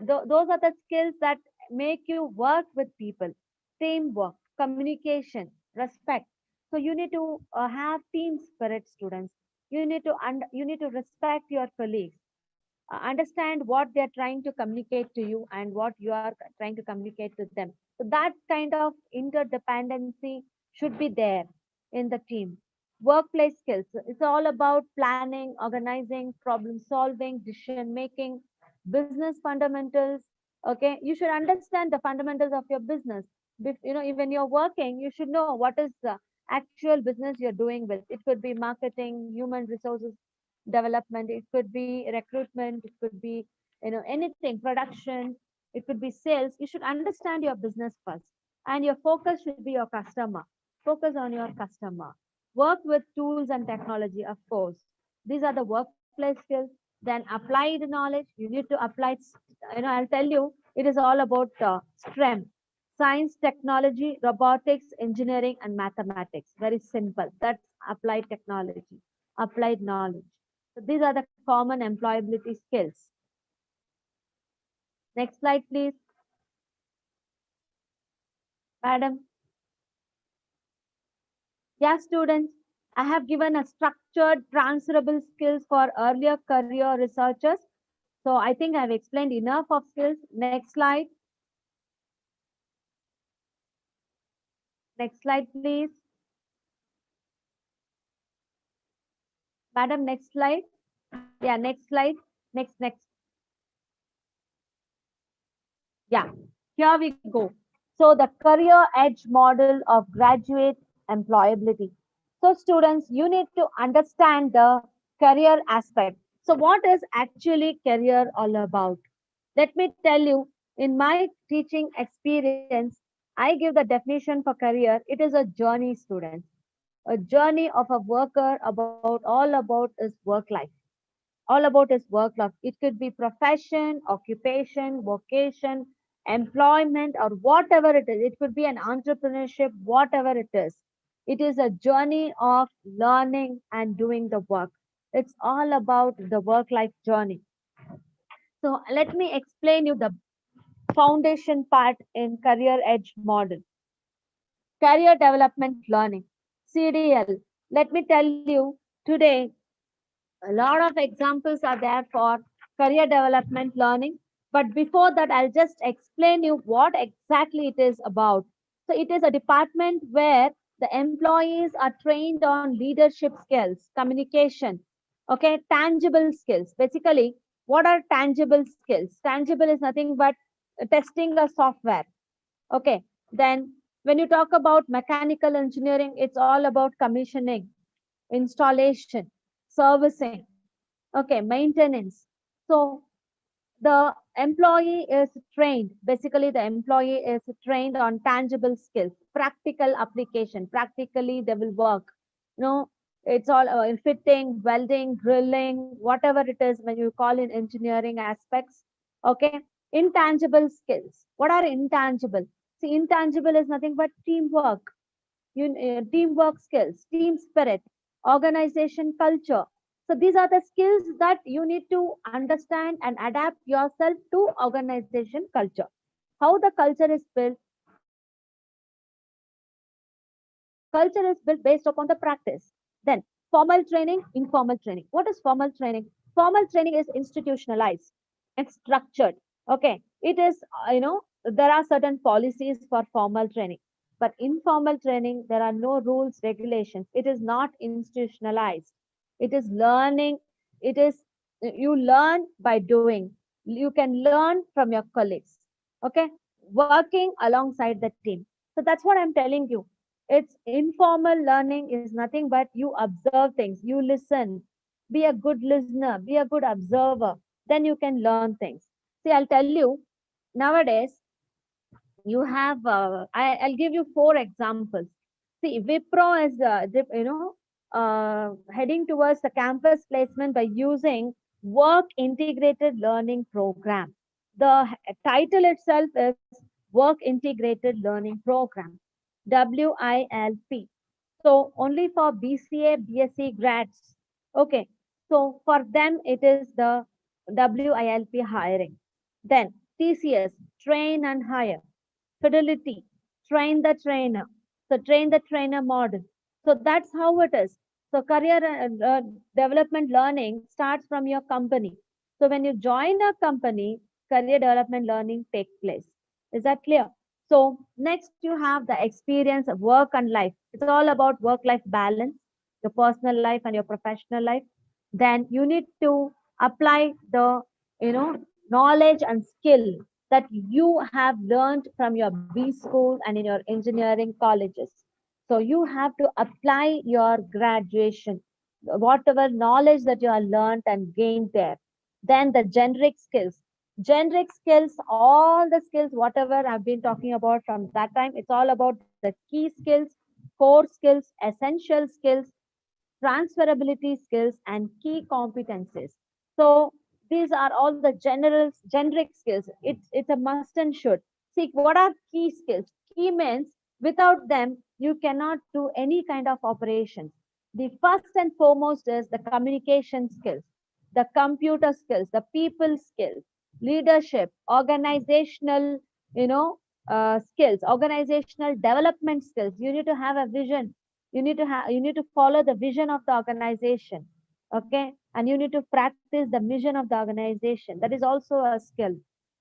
Those are the skills that make you work with people, teamwork, communication, respect. So you need to have team spirit, students. You need to respect your colleagues, understand what they're trying to communicate to you and what you are trying to communicate to them. So that kind of interdependency should be there in the team. Workplace skills, it's all about planning, organizing, problem solving, decision making, business fundamentals. Okay, you should understand the fundamentals of your business. When you're working, you should know what is the actual business you're doing with. It could be marketing, human resources development, it could be recruitment, it could be anything, production, it could be sales. You should understand your business first, and your focus should be your customer. Focus on your customer. Work with tools and technology, of course. These are the workplace skills. Then applied knowledge, you need to apply I'll tell you, it is all about STEM: science, technology, robotics, engineering, and mathematics. Very simple. That's applied technology, applied knowledge. So these are the common employability skills. Next slide, please. Madam. Yeah, students, I have given a structured transferable skills for earlier career researchers. So I think I've explained enough of skills. Next slide. Next slide, please. Madam, next slide. Yeah, next slide. Next. Yeah, here we go. So the career edge model of graduate employability. So students, you need to understand the career aspect. So what is actually career all about? Let me tell you, in my teaching experience, I give the definition for career. It is a journey, students. A journey of a worker all about is work life. All about his work life. It could be profession, occupation, vocation, employment, or whatever it is. It could be an entrepreneurship, whatever it is. It is a journey of learning and doing the work. It's all about the work life journey. So let me explain you the foundation part in career edge model. Career development learning, CDL. Let me tell you today, a lot of examples are there for career development learning. But before that, I'll just explain you what exactly it is about. So it is a department where the employees are trained on leadership skills, communication, okay, tangible skills. Basically, what are tangible skills? Tangible is nothing but testing a software. Okay. Then when you talk about mechanical engineering, it's all about commissioning, installation, servicing, okay, maintenance. So the employee is trained, basically the employee is trained on tangible skills, practical application. Practically they will work, you know it's all fitting, welding, drilling, whatever it is when you call in engineering aspects. Okay. Intangible skills, what are intangible? See, intangible is nothing but teamwork, teamwork skills, team spirit, organization culture. So these are the skills that you need to understand and adapt yourself to organization culture. How the culture is built? Culture is built based upon the practice. Then formal training, informal training. What is formal training? Formal training is institutionalized and structured. Okay. It is, there are certain policies for formal training. But informal training, there are no rules, regulations. It is not institutionalized. It is learning. It is, you learn by doing. You can learn from your colleagues. Okay. Working alongside the team. So that's what I'm telling you. It's informal learning is nothing but you observe things, you listen, be a good listener, be a good observer. Then you can learn things. See, I'll tell you, nowadays, you have, I'll give you 4 examples. See, Wipro is, heading towards the campus placement by using work integrated learning program. The title itself is work integrated learning program, WILP. So only for BCA, BSc grads. Okay. So for them, it is the WILP hiring. Then TCS, train and hire. Fidelity, train the trainer. So train the trainer model. So that's how it is. So career development learning starts from your company. So when you join a company, career development learning takes place. Is that clear? So next you have the experience of work and life. It's all about work-life balance, your personal life and your professional life. Then you need to apply the knowledge and skill that you have learned from your B school and in your engineering colleges. So you have to apply your graduation, whatever knowledge that you have learned and gained there. Then the generic skills. Generic skills, all the skills, whatever I've been talking about from that time, it's all about the key skills, core skills, essential skills, transferability skills, and key competencies. So these are all the general generic skills. It's a must and should. See, what are key skills? Key means without them you cannot do any kind of operations. The first and foremost is the communication skills, the computer skills, the people skills, leadership, organizational, skills, organizational development skills. You need to have a vision. You need to follow the vision of the organization. Okay, and you need to practice the mission of the organization. That is also a skill.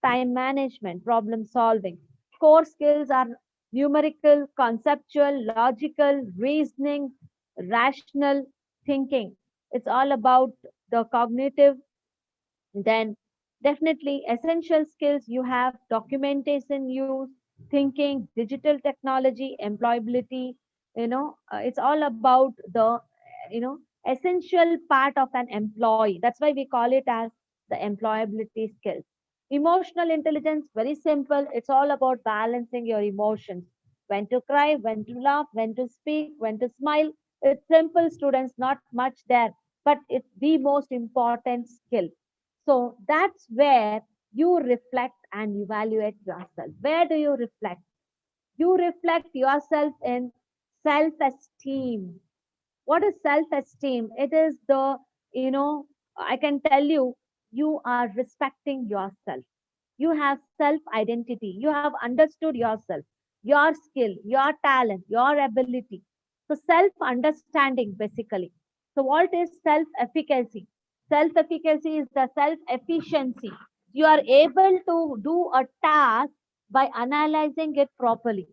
Time management, problem solving. Core skills are numerical, conceptual, logical, reasoning, rational thinking. It's all about the cognitive. Then definitely essential skills you have documentation use, thinking, digital technology, employability. It's all about the essential part of an employee. That's why we call it as the employability skills. Emotional intelligence, very simple. It's all about balancing your emotions. When to cry, when to laugh, when to speak, when to smile. It's simple, students, not much there, but it's the most important skill. So that's where you reflect and evaluate yourself. Where do you reflect? You reflect yourself in self esteem. What is self esteem? It is I can tell you, you are respecting yourself. You have self identity. You have understood yourself, your skill, your talent, your ability. So, self understanding basically. So, what is self efficacy? Self efficacy is the self efficiency. You are able to do a task by analyzing it properly.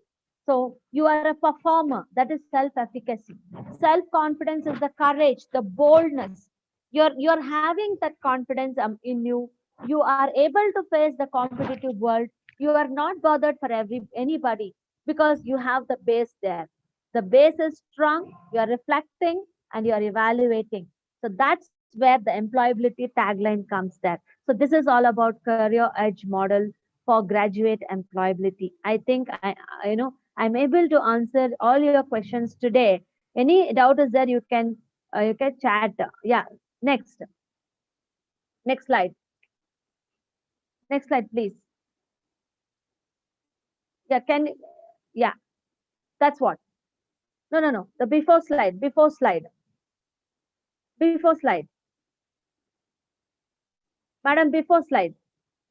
So, you are a performer. That is self efficacy. Self confidence is the courage, the boldness. You're having that confidence in you. You are able to face the competitive world. You are not bothered for anybody because you have the base there. The base is strong. You are reflecting and you are evaluating. So that's where the employability tagline comes there. So this is all about career edge model for graduate employability. I think I'm able to answer all your questions today. Any doubt is there, you can chat. Yeah. Next. Next slide. Next slide, please. Yeah, yeah, that's what. No, no, no. The before slide, before slide, before slide. Madam, before slide.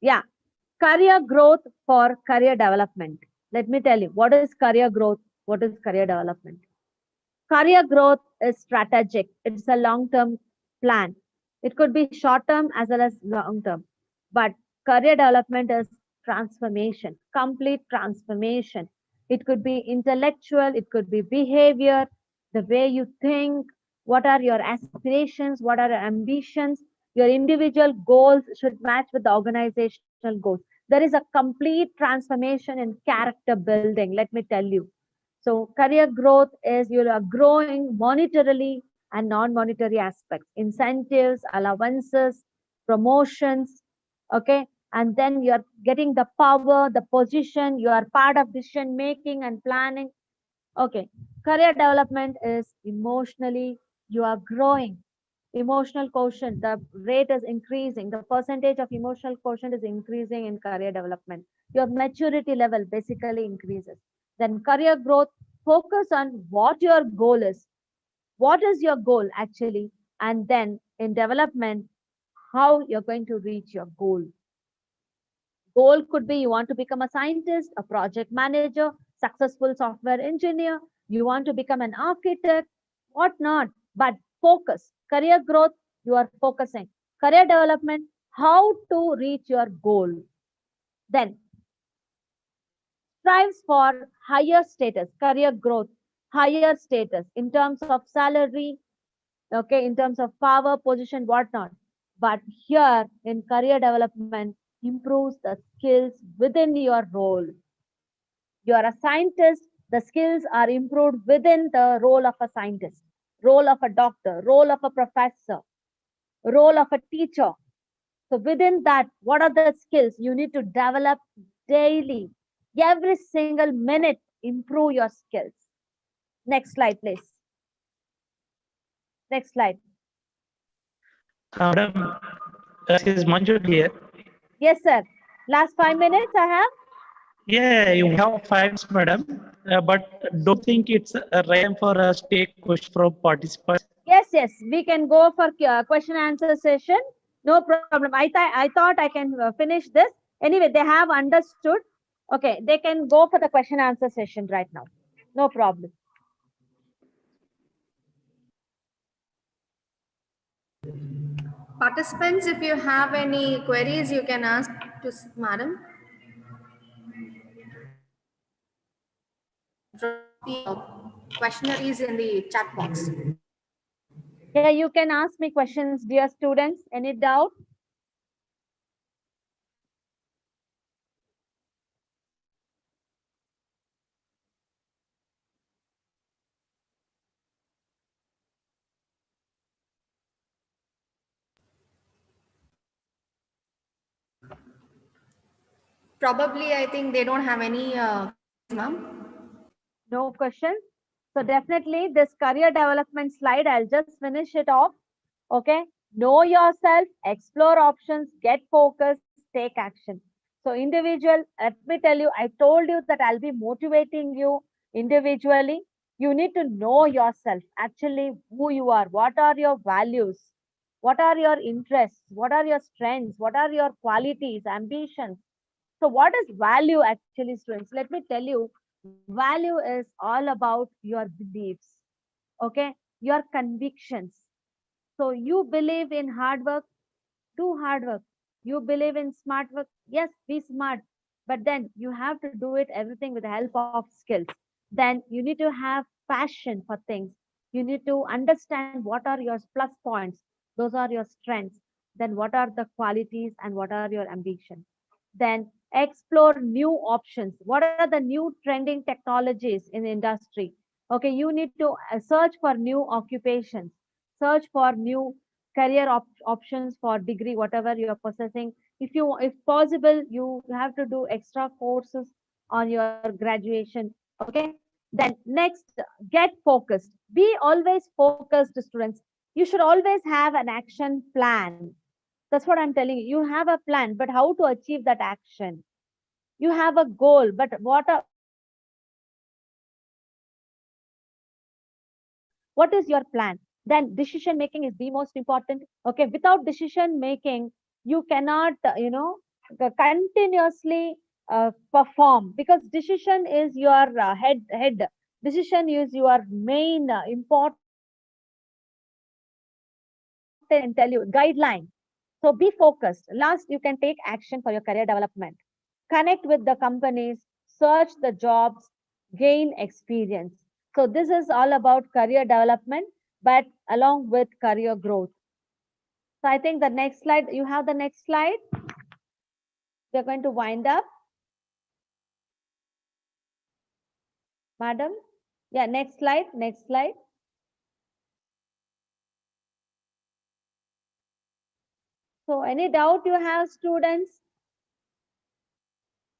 Yeah. Career growth for career development. Let me tell you, what is career growth? What is career development? Career growth is strategic. It's a long-term plan. It could be short-term as well as long-term. But career development is transformation, complete transformation. It could be intellectual, it could be behavior, the way you think, what are your aspirations, what are your ambitions. Your individual goals should match with the organizational goals. There is a complete transformation in character building, let me tell you. So career growth is you are growing monetarily and non-monetary aspects, incentives, allowances, promotions, okay? And then you're getting the power, the position, you are part of decision making and planning. Okay, career development is emotionally, you are growing. Emotional quotient, the rate is increasing. The percentage of emotional quotient is increasing in career development. Your maturity level basically increases. Then career growth, focus on what your goal is. What is your goal actually? And then in development, how you're going to reach your goal. Goal could be you want to become a scientist, a project manager, successful software engineer, you want to become an architect, whatnot. But focus, career growth, you are focusing. Career development, how to reach your goal. Then strives for higher status, career growth, higher status in terms of salary, okay, in terms of power, position, whatnot. But here in career development, improves the skills within your role. You are a scientist, the skills are improved within the role of a scientist, role of a doctor, role of a professor, role of a teacher. So within that, what are the skills you need to develop daily? Every single minute, improve your skills. Next slide, please. Next slide. Madam, this is Manju here. Yes, sir. Last 5 minutes I have. Yeah, you have 5 minutes, madam. But don't think it's a right time for us to take question from participants. Yes, we can go for question answer session. No problem. I thought I can finish this. Anyway, they have understood. Okay, they can go for the question answer session right now. No problem. Participants, if you have any queries, you can ask to Madam. Drop the questionnaires in the chat box. Yeah, you can ask me questions, dear students. Any doubt? Probably, I think they don't have any, ma'am. No questions. So definitely this career development slide, I'll just finish it off. Okay. Know yourself, explore options, get focused, take action. So individual, let me tell you, I told you that I'll be motivating you individually. You need to know yourself, actually who you are, what are your values, what are your interests, what are your strengths, what are your qualities, ambitions. So what is value actually, students? Let me tell you, value is all about your beliefs, okay, your convictions. So you believe in hard work, do hard work. You believe in smart work, yes, be smart. But then you have to do it everything with the help of skills. Then you need to have passion for things. You need to understand what are your plus points. Those are your strengths. Then what are the qualities and what are your ambitions. Then explore new options. What are the new trending technologies in the industry? Okay, you need to search for new occupations, search for new career options for degree, whatever you are possessing. If possible, you have to do extra courses on your graduation. Okay. Then next, get focused. Be always focused, students. You should always have an action plan. That's what I'm telling you. You have a plan, but how to achieve that action? You have a goal, but what is your plan? Then decision making is the most important. Okay, without decision making, you cannot, continuously perform, because decision is your head. Decision is your main important, I can tell you, guideline. So be focused. Last, you can take action for your career development. Connect with the companies, search the jobs, gain experience. So this is all about career development, but along with career growth. So I think the next slide, you have the next slide. We're going to wind up. Madam? Yeah, next slide, next slide. So any doubt you have, students?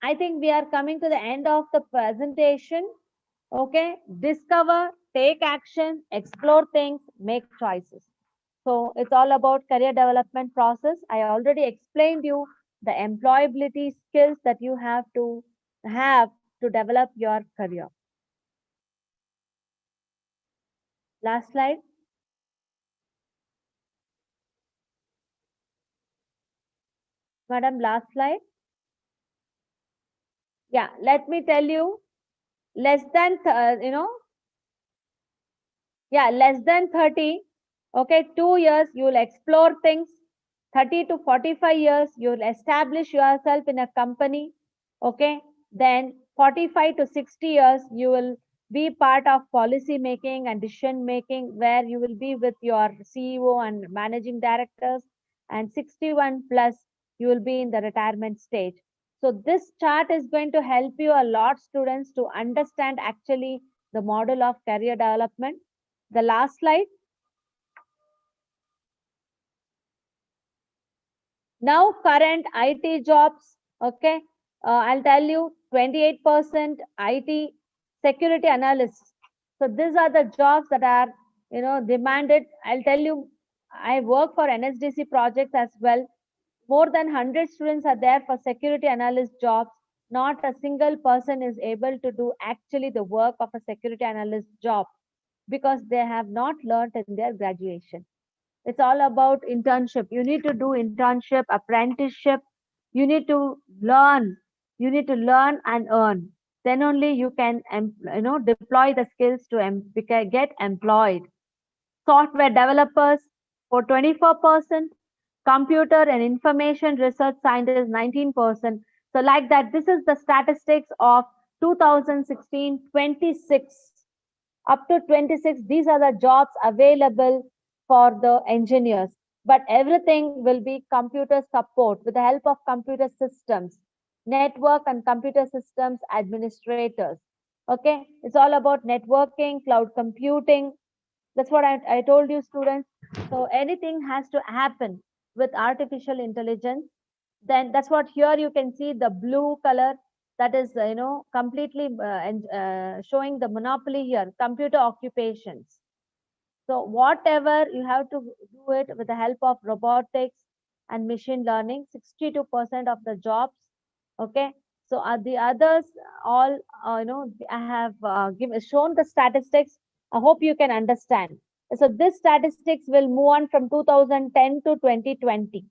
I think we are coming to the end of the presentation. Okay, discover, take action, explore things, make choices. So it's all about career development process. I already explained you the employability skills that you have to develop your career. Last slide. Madam, last slide. Yeah, let me tell you, less than, less than 30. Okay, 2 years, you'll explore things. 30 to 45 years, you'll establish yourself in a company. Okay, then 45 to 60 years, you will be part of policy making and decision making, where you will be with your CEO and managing directors. And 61 plus, you will be in the retirement stage. So this chart is going to help you a lot, students, to understand actually the model of career development. The last slide. Now current IT jobs, okay. I'll tell you 28% IT security analysts. So these are the jobs that are, demanded. I'll tell you, I work for NSDC projects as well. More than 100 students are there for security analyst jobs. Not a single person is able to do actually the work of a security analyst job because they have not learned in their graduation. It's all about internship. You need to do internship, apprenticeship. You need to learn. You need to learn and earn. Then only you can, deploy the skills to get employed. Software developers for 24%, computer and information research scientists 19%. So like that, this is the statistics of 2016-26. Up to 26, these are the jobs available for the engineers. But everything will be computer support with the help of computer systems, network and computer systems administrators. Okay, it's all about networking, cloud computing. That's what I told you, students. So anything has to happen with artificial intelligence. Then that's what here you can see the blue color, that is, completely showing the monopoly here, computer occupations. So whatever you have to do it with the help of robotics and machine learning, 62% of the jobs. Okay. So the others all, I have shown the statistics. I hope you can understand. So this statistics will move on from 2010 to 2020.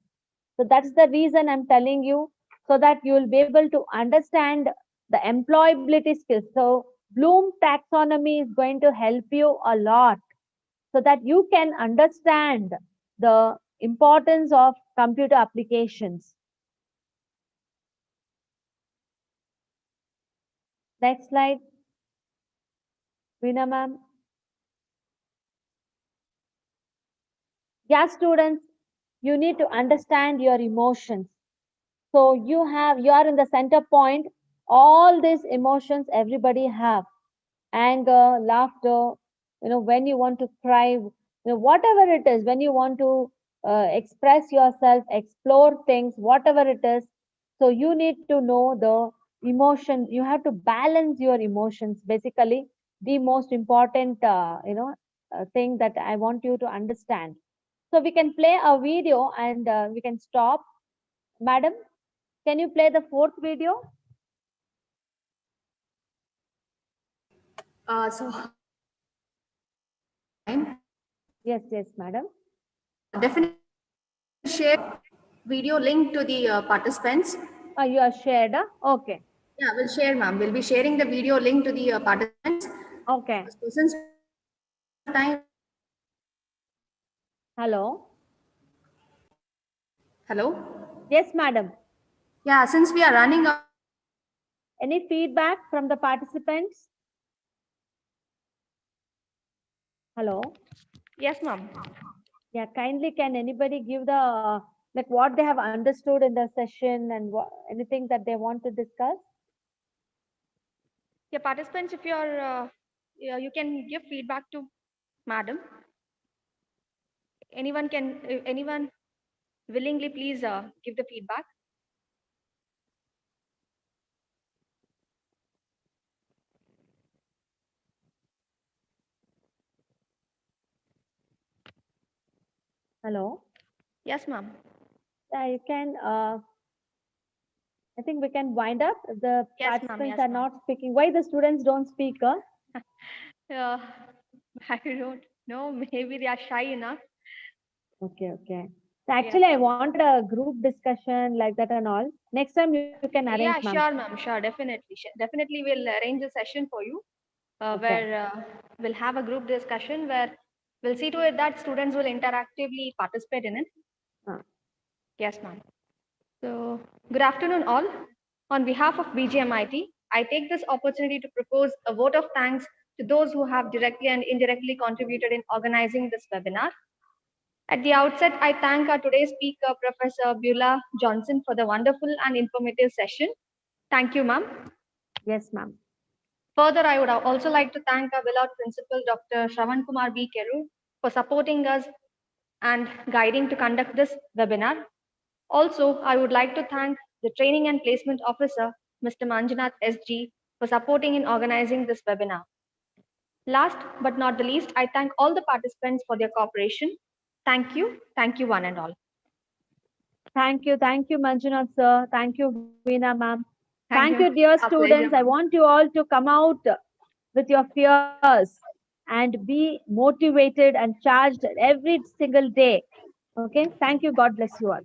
So that's the reason I'm telling you, so that you will be able to understand the employability skills. So Bloom taxonomy is going to help you a lot, so that you can understand the importance of computer applications. Next slide. Veena ma'am. Yeah, students, you need to understand your emotions. So you are in the center point. All these emotions everybody have: anger, laughter, when you want to cry, whatever it is, when you want to express yourself, explore things, whatever it is. So you need to know the emotion. You have to balance your emotions. Basically, the most important, thing that I want you to understand. So we can play a video and we can stop. Madam, can you play the fourth video? So Yes, yes, madam. definitely share video link to the participants. You are shared. Okay. Yeah, we'll share, ma'am. We'll be sharing the video link to the participants. Okay. So since time, Hello. hello. Yes, madam. Yeah, since we are running out. Any feedback from the participants? Hello. Yes, ma'am. Yeah, kindly can anybody give the like what they have understood in the session and what, anything that they want to discuss? Yeah, participants, if you're, you can give feedback to madam. Anyone willingly, please give the feedback. Hello. Yes, ma'am. Yeah, you can. I think we can wind up. If the Yes, ma'am. participants Yes, are ma'am. not speaking, why the students don't speak? Uh, I don't know. Maybe they are shy enough. Okay, okay. So actually, I wanted a group discussion like that and all. Next time you can arrange, Yeah, ma'am. sure, ma'am. Sure, definitely. Definitely, we'll arrange a session for you Okay. where we'll have a group discussion where we'll see to it that students will interactively participate in it. Uh, Yes, ma'am. So, good afternoon, all. On behalf of BGMIT, I take this opportunity to propose a vote of thanks to those who have directly and indirectly contributed in organizing this webinar. At the outset, I thank our today's speaker, Professor Buela Johnson, for the wonderful and informative session. Thank you, ma'am. yes, ma'am. Further, I would also like to thank our beloved principal, Dr. Shravan Kumar B. Keru, for supporting us and guiding to conduct this webinar. Also, I would like to thank the Training and Placement Officer, Mr. Manjunath SG, for supporting in organizing this webinar. Last but not the least, I thank all the participants for their cooperation. Thank you one and all. Thank you, Manjunath sir. Thank you, Veena ma'am. Thank you, Thank you. dear Our students. pleasure, I ma'am. want you all to come out with your fears and be motivated and charged every single day. Okay. Thank you. God bless you all.